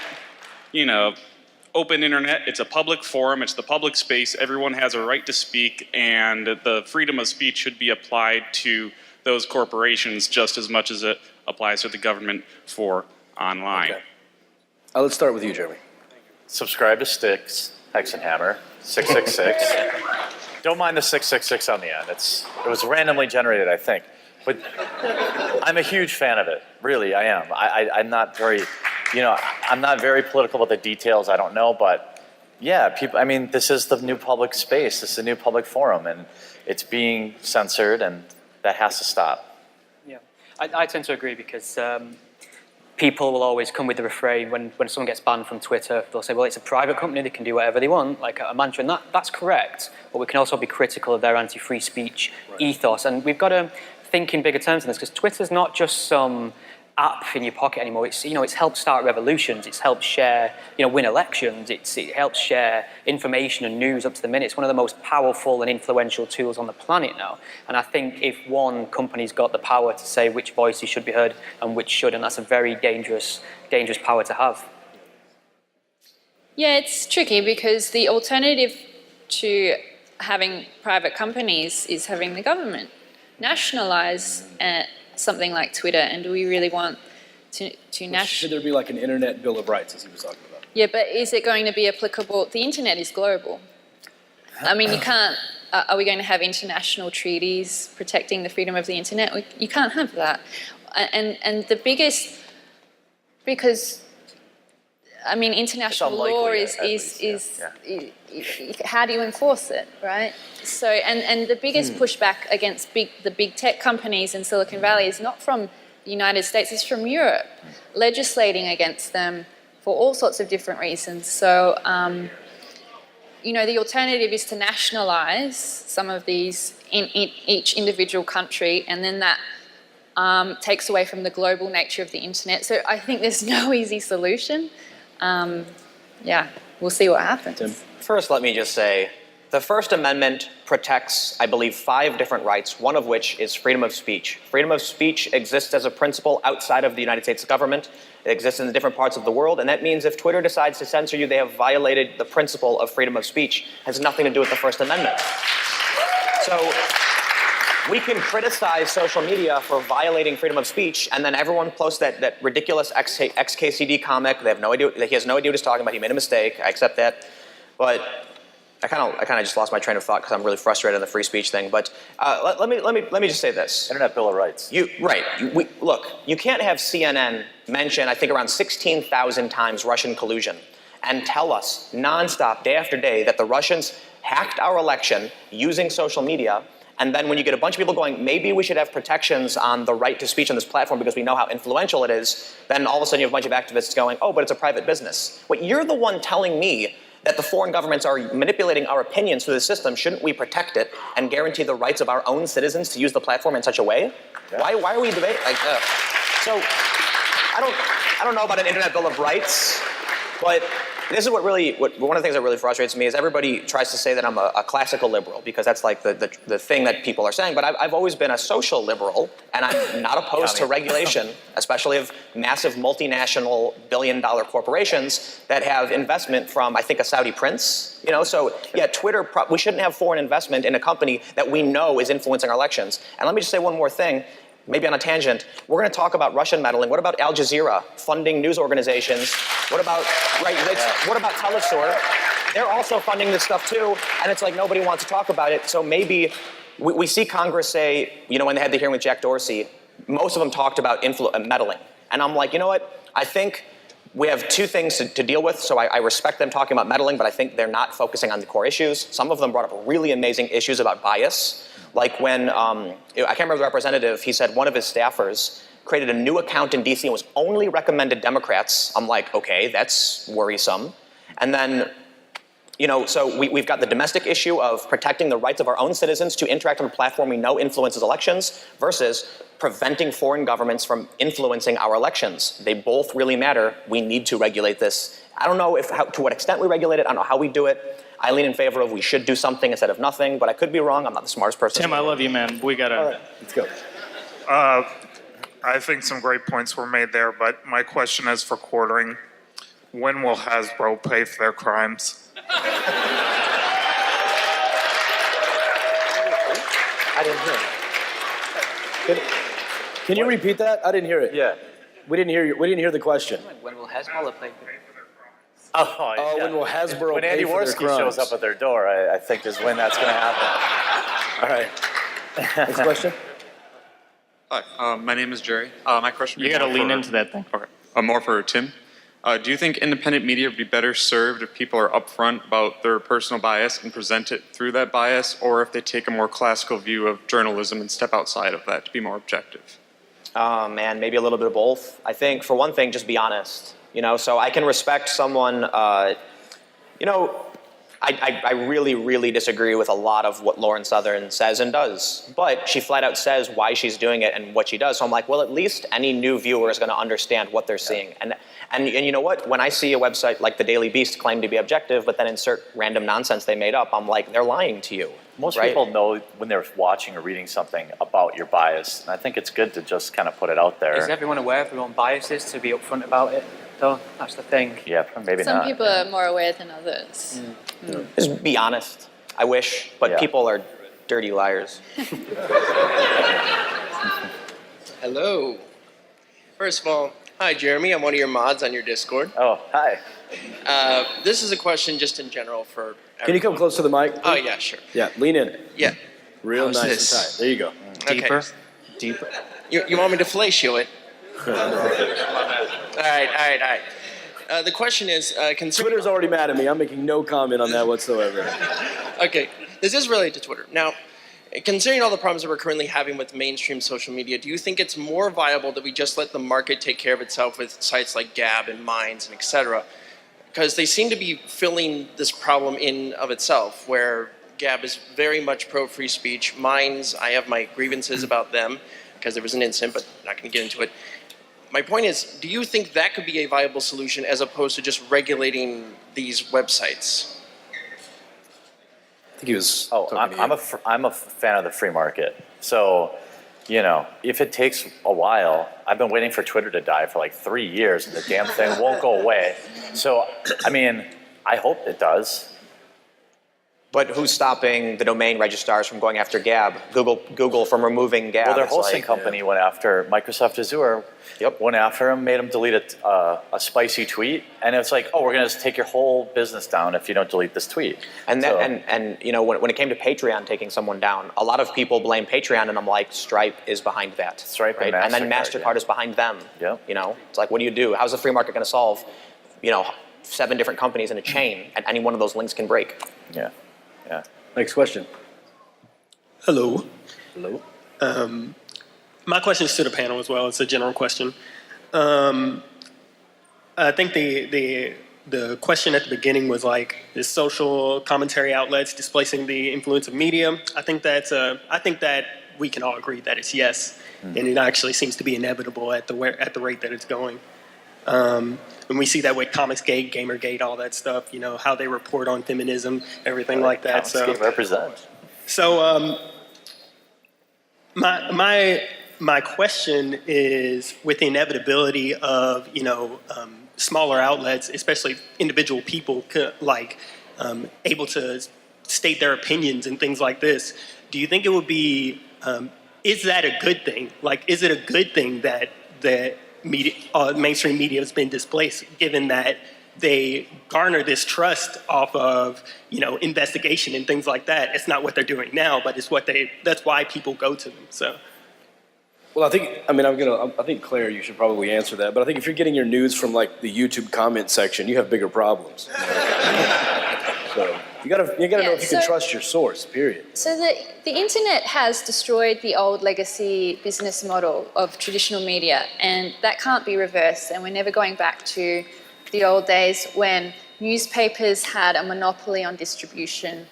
open internet, it's a public forum, it's the public space, everyone has a right to speak, and the freedom of speech should be applied to those corporations just as much as it applies to the government for online. Okay. Let's start with you, Jeremy. Subscribe to Styx, Hexenhammer, 666. Don't mind the 666 on the end. It was randomly generated, I think. But I'm a huge fan of it. Really, I am. I'm not very, I'm not very political about the details. I don't know, but yeah, people. I mean, this is the new public space. This is the new public forum, and it's being censored, and that has to stop. Yeah, I tend to agree because people will always come with the refrain when someone gets banned from Twitter, they'll say, well, it's a private company, they can do whatever they want, like a mantra, and that's correct, but we can also be critical of their anti-free speech ethos, and we've got to think in bigger terms than this, because Twitter's not just some app in your pocket anymore. It's helped start revolutions, it's helped share, win elections, it helps share information and news up to the minute. It's one of the most powerful and influential tools on the planet now. And I think if one company's got the power to say which voices should be heard and which shouldn't, that's a very dangerous power to have. Yeah, it's tricky because the alternative to having private companies is having the government nationalize something like Twitter, and do we really want to Should there be like an Internet Bill of Rights, as he was talking about? Yeah, but is it going to be applicable? The internet is global. I mean, you can't. Are we going to have international treaties protecting the freedom of the internet? You can't have that. And the biggest, because I mean, international law is how do you enforce it, right? So, and the biggest pushback against the big tech companies in Silicon Valley is not from the United States, it's from Europe, legislating against them for all sorts of different reasons. So, the alternative is to nationalize some of these in each individual country, and then that takes away from the global nature of the internet. So I think there's no easy solution. We'll see what happens. First, let me just say, The First Amendment protects, I believe, 5 different rights, one of which is freedom of speech. Freedom of speech exists as a principle outside of the United States government. It exists in the different parts of the world, and that means if Twitter decides to censor you, they have violated the principle of freedom of speech. It has nothing to do with the First Amendment. So we can criticize social media for violating freedom of speech, and then everyone posts that ridiculous XKCD comic. They have no idea. He has no idea what he's talking about. He made a mistake. I accept that, but I kind of just lost my train of thought because I'm really frustrated on the free speech thing. But let me just say this: Internet Bill of Rights. Look, you can't have CNN mention, I think, around 16,000 times Russian collusion, and tell us nonstop, day after day, that the Russians hacked our election using social media. And then when you get a bunch of people going, maybe we should have protections on the right to speech on this platform because we know how influential it is, then all of a sudden you have a bunch of activists going, oh, but it's a private business. Wait, you're the one telling me that the foreign governments are manipulating our opinions through the system. Shouldn't we protect it and guarantee the rights of our own citizens to use the platform in such a way? Yeah. Why are we debating? So I don't know about an Internet Bill of Rights, but this is one of the things that really frustrates me is everybody tries to say that I'm a classical liberal because that's like the thing that people are saying. But I've always been a social liberal, and I'm not opposed to regulation, especially of massive multinational billion-dollar corporations that have investment from, I think, a Saudi prince. So yeah, Twitter. We shouldn't have foreign investment in a company that we know is influencing our elections. And let me just say one more thing. Maybe on a tangent, we're going to talk about Russian meddling. What about Al Jazeera funding news organizations? What about Telesur? They're also funding this stuff too, and it's like nobody wants to talk about it. So maybe we see Congress say, when they had the hearing with Jack Dorsey, most of them talked about meddling. And I'm like, you know what? I think we have 2 things to deal with, so I respect them talking about meddling, but I think they're not focusing on the core issues. Some of them brought up really amazing issues about bias. Like when, I can't remember the representative, he said one of his staffers created a new account in DC and was only recommended Democrats. I'm like, okay, that's worrisome. And then, so we've got the domestic issue of protecting the rights of our own citizens to interact on a platform we know influences elections versus preventing foreign governments from influencing our elections. They both really matter. We need to regulate this. I don't know to what extent we regulate it. I don't know how we do it. I lean in favor of we should do something instead of nothing, but I could be wrong. I'm not the smartest person. Tim, I love you, man. We gotta. All right, let's go. I think some great points were made there, but my question is for quartering. When will Hasbro pay for their crimes? I didn't hear it. Can you repeat that? I didn't hear it. Yeah. We didn't hear the question. When will Hezbollah pay? Oh, when will Hasbro when pay Andy for their Worski crimes? shows up at their door, I think is when that's going to happen. All right. Next question. Hi, my name is Jerry. My question. You got to lean into that thing. Okay. More for Tim. Do you think independent media would be better served if people are upfront about their personal bias and present it through that bias, or if they take a more classical view of journalism and step outside of that to be more objective? Oh man, maybe a little bit of both. I think for one thing, just be honest. So I can respect someone. I really, really disagree with a lot of what Lauren Southern says and does. But she flat out says why she's doing it and what she does. So I'm like, well, at least any new viewer is going to understand what they're seeing. And you know what? When I see a website like the Daily Beast claim to be objective, but then insert random nonsense they made up, I'm like, they're lying to you. Most right? people know when they're watching or reading something about your bias. And I think it's good to just kind of put it out there. Is everyone aware of their own biases to be upfront about it? Though that's the thing. Yeah, maybe Some not. people are more aware than others. Just be honest. I wish, but people are dirty liars. Hello. First of all, hi Jeremy, I'm one of your mods on your Discord. Oh, hi. This is a question just in general for everyone. Can you come close to the mic? Oh yeah, sure. Yeah, lean in. Yeah. Real How's nice this? and tight. There you go. Okay. Deeper. You want me to fellatio it? All right. The question is, Twitter's already mad at me. I'm making no comment on that whatsoever. Okay, this is related to Twitter. Now, considering all the problems that we're currently having with mainstream social media, do you think it's more viable that we just let the market take care of itself with sites like Gab and Minds and etc.? Because they seem to be filling this problem in of itself, where Gab is very much pro-free speech. Minds, I have my grievances about them because there was an incident, but I'm not going to get into it. My point is, do you think that could be a viable solution as opposed to just regulating these websites? think he was. Oh, I'm a fan of the free market. So, you know, if it takes a while, I've been waiting for Twitter to die for like 3 years, and the damn thing won't go away. So, I mean, I hope it does. But who's stopping the domain registrars from going after Gab? Google from removing Gab. Well, their It's hosting like, company went after Microsoft Azure. Went after him, made him delete a spicy tweet, and it's like, oh, we're going to take your whole business down if you don't delete this tweet. And you know, when it came to Patreon taking someone down, a lot of people blame Patreon, and I'm like, Stripe is behind that. Stripe right? And then MasterCard is behind them. You know, it's like, what do you do? How's the free market going to solve, you know, 7 different companies in a chain, and any one of those links can break? Yeah. Next question. Hello. Hello. My question is to the panel as well. It's a general question. I think the question at the beginning was like, is social commentary outlets displacing the influence of media? I think that we can all agree that it's yes, and it actually seems to be inevitable at the rate that it's going. And we see that with Comicsgate, Gamergate, all that stuff. You know how they report on feminism, everything like that. Comicsgate represents. So my question is, with the inevitability of smaller outlets, especially individual people able to state their opinions and things like this, do you think it would be is that a good thing? Like, is it a good thing that media, mainstream media has been displaced, given that they garner this trust off of investigation and things like that? It's not what they're doing now, but it's that's why people go to them. So. Well, I think Claire, you should probably answer that. But I think if you're getting your news from like the YouTube comment section, you have bigger problems. So you gotta know if you can trust your source. Period. So the internet has destroyed the old legacy business model of traditional media, and that can't be reversed. And we're never going back to the old days when newspapers had a monopoly on distribution,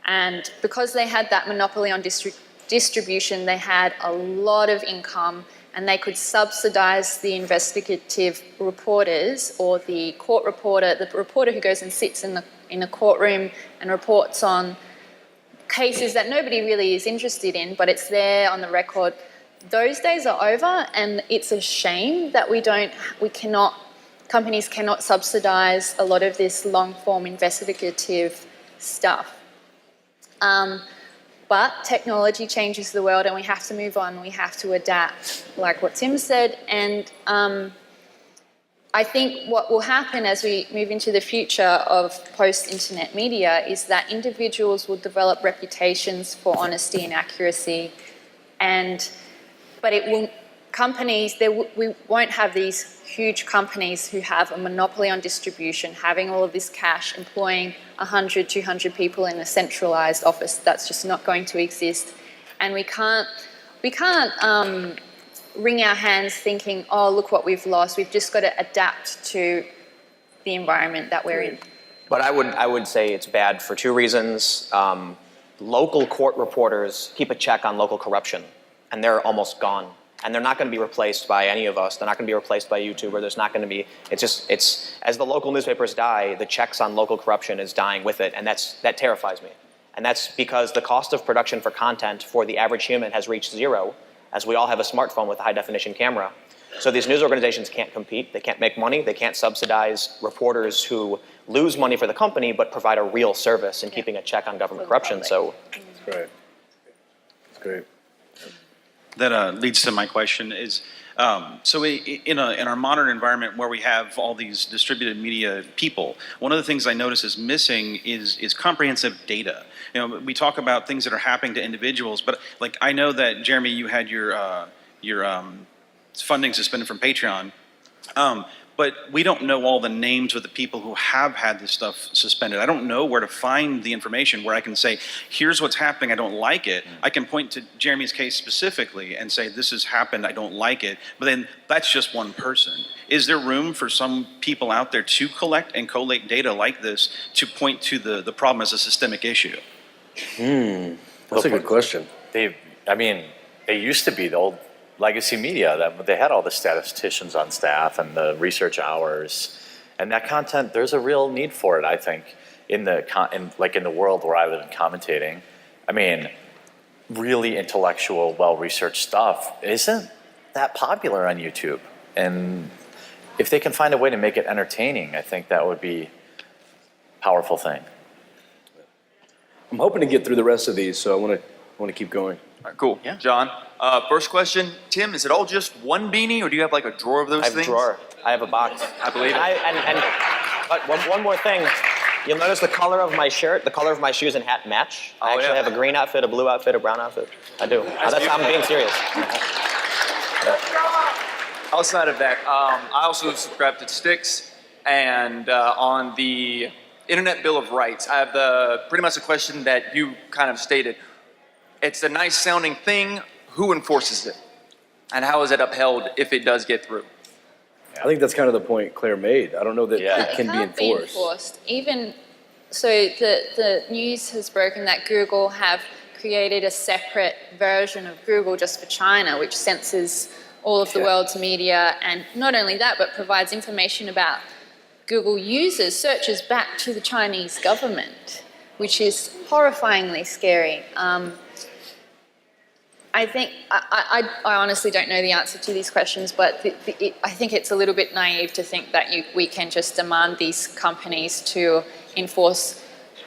and because they had that monopoly on distribution, they had a lot of income, and they could subsidize the investigative reporters or the court reporter, the reporter who goes and sits in a courtroom and reports on cases that nobody really is interested in, but it's there on the record. Those days are over, and it's a shame that companies cannot subsidize a lot of this long-form investigative stuff. But technology changes the world, and we have to move on. We have to adapt, like what Tim said. And I think what will happen as we move into the future of post-internet media is that individuals will develop reputations for honesty and accuracy, but we won't have these huge companies who have a monopoly on distribution, having all of this cash, employing 100, 200 people in a centralized office. That's just not going to exist. And we can't wring our hands thinking, oh, look what we've lost. We've just got to adapt to the environment that we're in. But I would say it's bad for 2 reasons. Local court reporters keep a check on local corruption, and they're almost gone. And they're not going to be replaced by any of us. They're not going to be replaced by YouTube, or there's not going to be, it's as the local newspapers die, the checks on local corruption is dying with it, and that terrifies me. And that's because the cost of production for content for the average human has reached 0, as we all have a smartphone with a high-definition camera. So these news organizations can't compete, they can't make money, they can't subsidize reporters who lose money for the company but provide a real service in keeping a check on government corruption. So. That's great. That's great. That leads to my question is, so in our modern environment where we have all these distributed media people, one of the things I notice is missing is comprehensive data. We talk about things that are happening to individuals, but like I know that Jeremy, you had your funding suspended from Patreon, but we don't know all the names of the people who have had this stuff suspended. I don't know where to find the information where I can say, here's what's happening, I don't like it. I can point to Jeremy's case specifically and say, this has happened, I don't like it. But then that's just one person. Is there room for some people out there to collect and collate data like this to point to the problem as a systemic issue? That's a good question. They used to be the old legacy media that they had all the statisticians on staff and the research hours, and that content, there's a real need for it, I think. in the in the world where I live and commentating, I mean, really intellectual, well-researched stuff isn't that popular on YouTube. And if they can find a way to make it entertaining, I think that would be a powerful thing. I'm hoping to get through the rest of these, so I want to keep going. All right, cool. Yeah. John, first question, Tim, is it all just one beanie, or do you have like a drawer of those things? I have a drawer. I have a box. I believe it. But one more thing. You'll notice the color of my shirt, the color of my shoes and hat match. I actually have a green outfit, a blue outfit, a brown outfit. I do. I'm being serious. Outside of that, I also subscribe to Styx, and on the Internet Bill of Rights, I have pretty much the question that you kind of stated. It's a nice sounding thing. Who enforces it? And how is it upheld if it does get through? I think that's kind of the point Claire made. I don't know that it can can't be enforced. Even so, the news has broken that Google have created a separate version of Google just for China, which censors all of the world's media, and not only that, but provides information about Google users, searches back to the Chinese government, which is horrifyingly scary. I think, I honestly don't know the answer to these questions, but I think it's a little bit naive to think that we can just demand these companies to enforce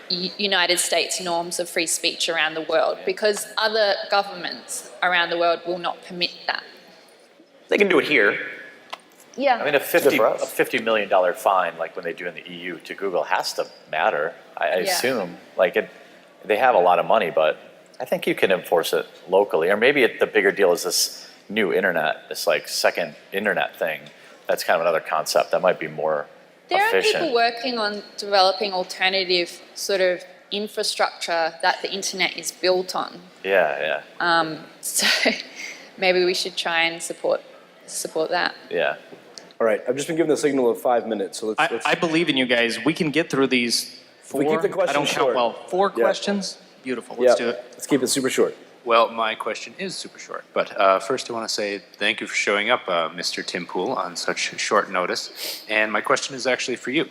United States norms of free speech around the world, because other governments around the world will not permit that. They can do it here. Yeah. I mean, a $50 million fine, like when they do in the EU to Google, has to matter. I assume. They have a lot of money, but I think you can enforce it locally. Or maybe the bigger deal is this new internet, this like second internet thing. That's kind of another concept that might be more efficient. There are people working on developing alternative sort of infrastructure that the internet is built on. Yeah. So maybe we should try and support that. Yeah. All right, I've just been given the signal of 5 minutes, so let's I believe in you guys. We can get through these four. we keep the questions I don't short. count well. 4 questions? Beautiful. Let's do it. Let's keep it super short. Well, my question is super short, but first I want to say thank you for showing up, Mr. Tim Poole, on such short notice. And my question is actually for you.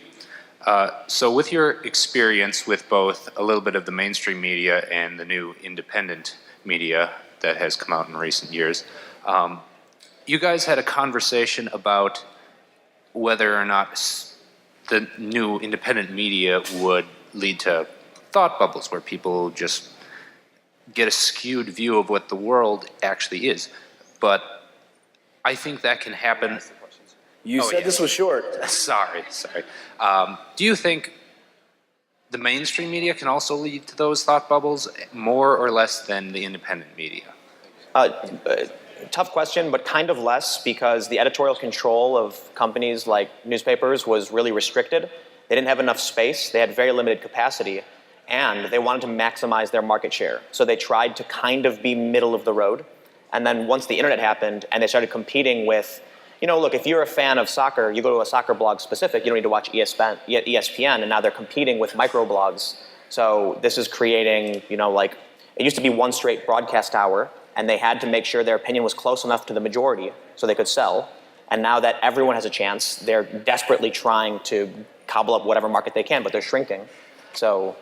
So with your experience with both a little bit of the mainstream media and the new independent media that has come out in recent years, you guys had a conversation about whether or not the new independent media would lead to thought bubbles where people just get a skewed view of what the world actually is. But I think that can happen. You said this was short. Sorry. Do you think the mainstream media can also lead to those thought bubbles more or less than the independent media? Tough question, but kind of less, because the editorial control of companies like newspapers was really restricted. They didn't have enough space. They had very limited capacity. And they wanted to maximize their market share. So they tried to kind of be middle of the road. And then once the internet happened and they started competing with, look, if you're a fan of soccer, you go to a soccer blog specific, you don't need to watch ESPN, and now they're competing with microblogs. So this is creating, it used to be one straight broadcast hour, and they had to make sure their opinion was close enough to the majority so they could sell. And now that everyone has a chance, they're desperately trying to cobble up whatever market they can, but they're shrinking. So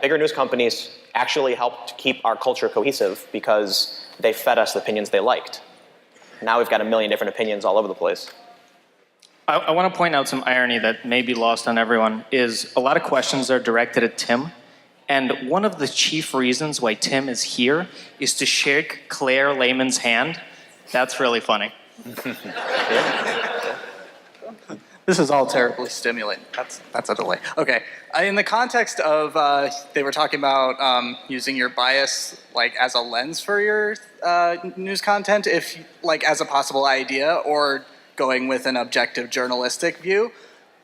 bigger news companies actually helped keep our culture cohesive because they fed us the opinions they liked. Now we've got a million different opinions all over the place. I want to point out some irony that may be lost on everyone is a lot of questions are directed at Tim. And one of the chief reasons why Tim is here is to shake Claire Lehmann's hand. That's really funny. This is all terribly stimulating. That's a delay. Okay. In the context of, they were talking about using your bias like as a lens for your news content, if like as a possible idea, or going with an objective journalistic view.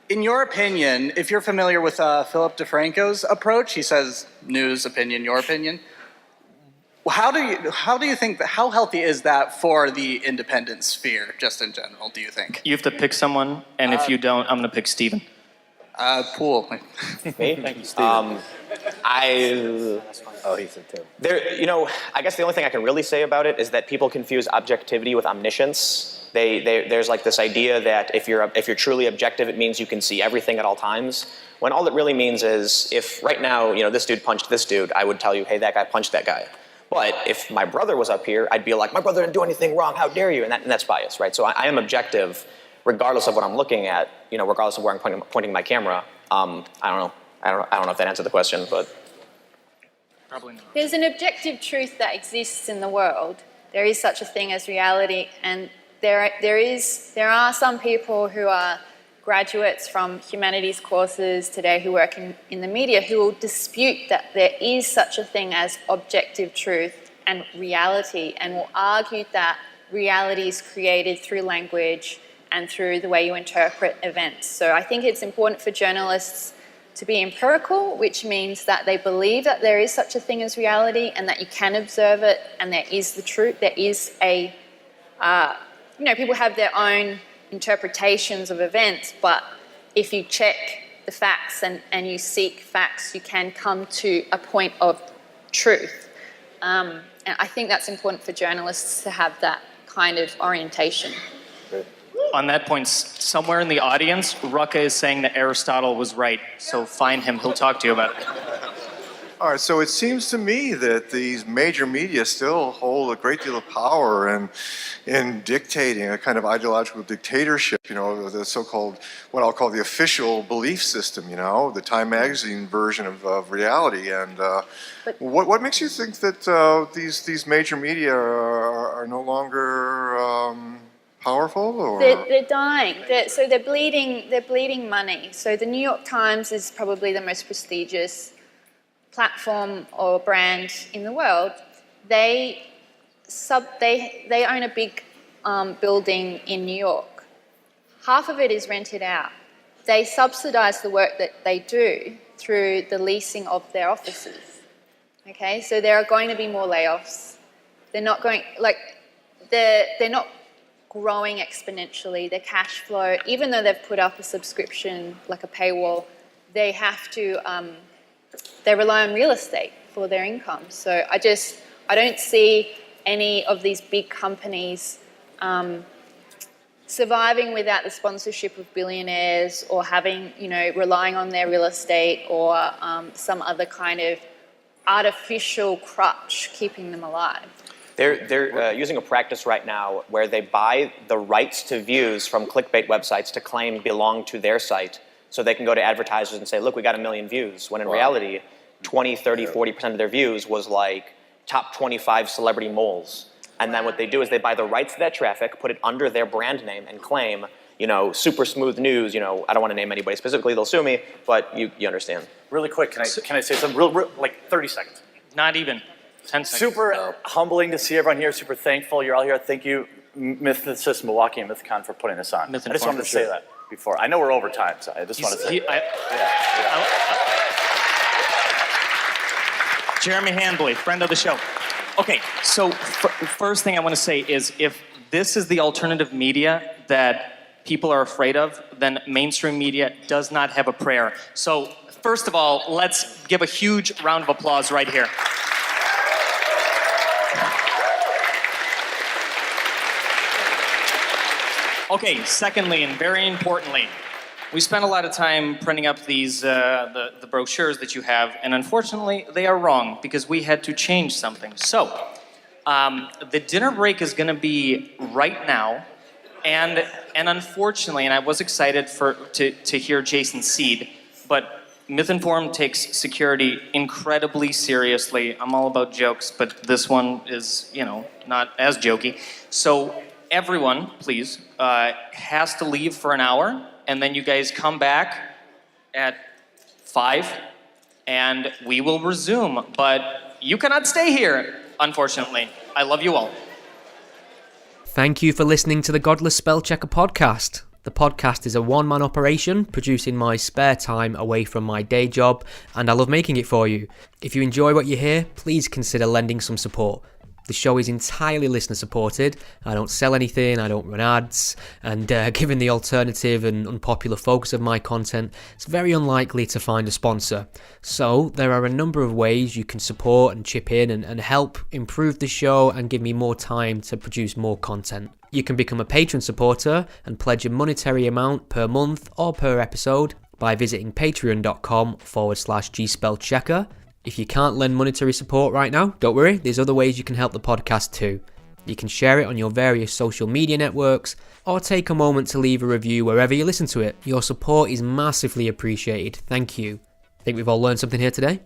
In your opinion, if you're familiar with Philip DeFranco's approach, he says news, opinion, your opinion. How do you think, how healthy is that for the independent sphere, just in general, do you think? You have to pick someone, and if you don't, I'm going to pick Steven. Poole. Me? Thank you, Steven. He said Tim. I guess the only thing I can really say about it is that people confuse objectivity with omniscience. There's like this idea that if you're truly objective, it means you can see everything at all times. When all it really means is, if right now, this dude punched this dude, I would tell you, hey, that guy punched that guy. But if my brother was up here, I'd be like, my brother didn't do anything wrong, how dare you? And that's bias, right? So I am objective, regardless of what I'm looking at, regardless of where I'm pointing my camera. I don't know if that answered the question, but. Probably not. There's an objective truth that exists in the world. There is such a thing as reality, and there are some people who are graduates from humanities courses today who work in the media who will dispute that there is such a thing as objective truth and reality, and will argue that reality is created through language and through the way you interpret events. So I think it's important for journalists to be empirical, which means that they believe that there is such a thing as reality and that you can observe it and there is the truth. There is people have their own interpretations of events, but if you check the facts and you seek facts, you can come to a point of truth. And I think that's important for journalists to have that kind of orientation. On that point, somewhere in the audience, Rucka is saying that Aristotle was right. So find him, he'll talk to you about it. All right, so it seems to me that these major media still hold a great deal of power in dictating a kind of ideological dictatorship, the so-called, what I'll call the official belief system, the Time Magazine version of reality. And what makes you think that these major media are no longer powerful? Or? They're dying. They're bleeding money. So the New York Times is probably the most prestigious platform or brand in the world. They own a big building in New York. Half of it is rented out. They subsidize the work that they do through the leasing of their offices. Okay, so there are going to be more layoffs. They're not growing exponentially. Their cash flow, even though they've put up a subscription, like a paywall, they have to. They rely on real estate for their income. So I don't see any of these big companies surviving without the sponsorship of billionaires or having, relying on their real estate or some other kind of artificial crutch keeping them alive. They're using a practice right now where they buy the rights to views from clickbait websites to claim belong to their site, so they can go to advertisers and say, look, we got 1 million views, when in reality, 20, 30, 40% of their views was like top 25 celebrity moles. And then what they do is they buy the rights to that traffic, put it under their brand name, and claim, super smooth news, I don't want to name anybody specifically, they'll sue me, but you understand. Really quick, can I say something real like 30 seconds? Not even 10 seconds. Super humbling to see everyone here, super thankful you're all here. Thank you, Mythicist Milwaukee and MythCon, for putting this on. I just wanted to say that before. I know we're over time, so I just want to say Jeremy Handley, friend of the show. Okay, so first thing I want to say is, if this is the alternative media that people are afraid of, then mainstream media does not have a prayer. So first of all, let's give a huge round of applause right here. Okay, secondly, and very importantly, we spent a lot of time printing up these the brochures that you have, and unfortunately, they are wrong because we had to change something. So, the dinner break is going to be right now, and unfortunately, and I was excited to hear Jason Seed, but Mythinform takes security incredibly seriously. I'm all about jokes, but this one is, not as jokey. So everyone, please, has to leave for an hour, and then you guys come back at 5, and we will resume. But you cannot stay here, unfortunately. I love you all. Thank you for listening to the Godless Spellchecker podcast. The podcast is a one-man operation, produced in my spare time away from my day job, and I love making it for you. If you enjoy what you hear, please consider lending some support. The show is entirely listener supported. I don't sell anything, I don't run ads, and given the alternative and unpopular focus of my content, it's very unlikely to find a sponsor. So there are a number of ways you can support and chip in and help improve the show and give me more time to produce more content. You can become a patron supporter and pledge a monetary amount per month or per episode by visiting patreon.com/gspellchecker. If you can't lend monetary support right now, don't worry, there's other ways you can help the podcast too. You can share it on your various social media networks, or take a moment to leave a review wherever you listen to it. Your support is massively appreciated, thank you. Think we've all learned something here today?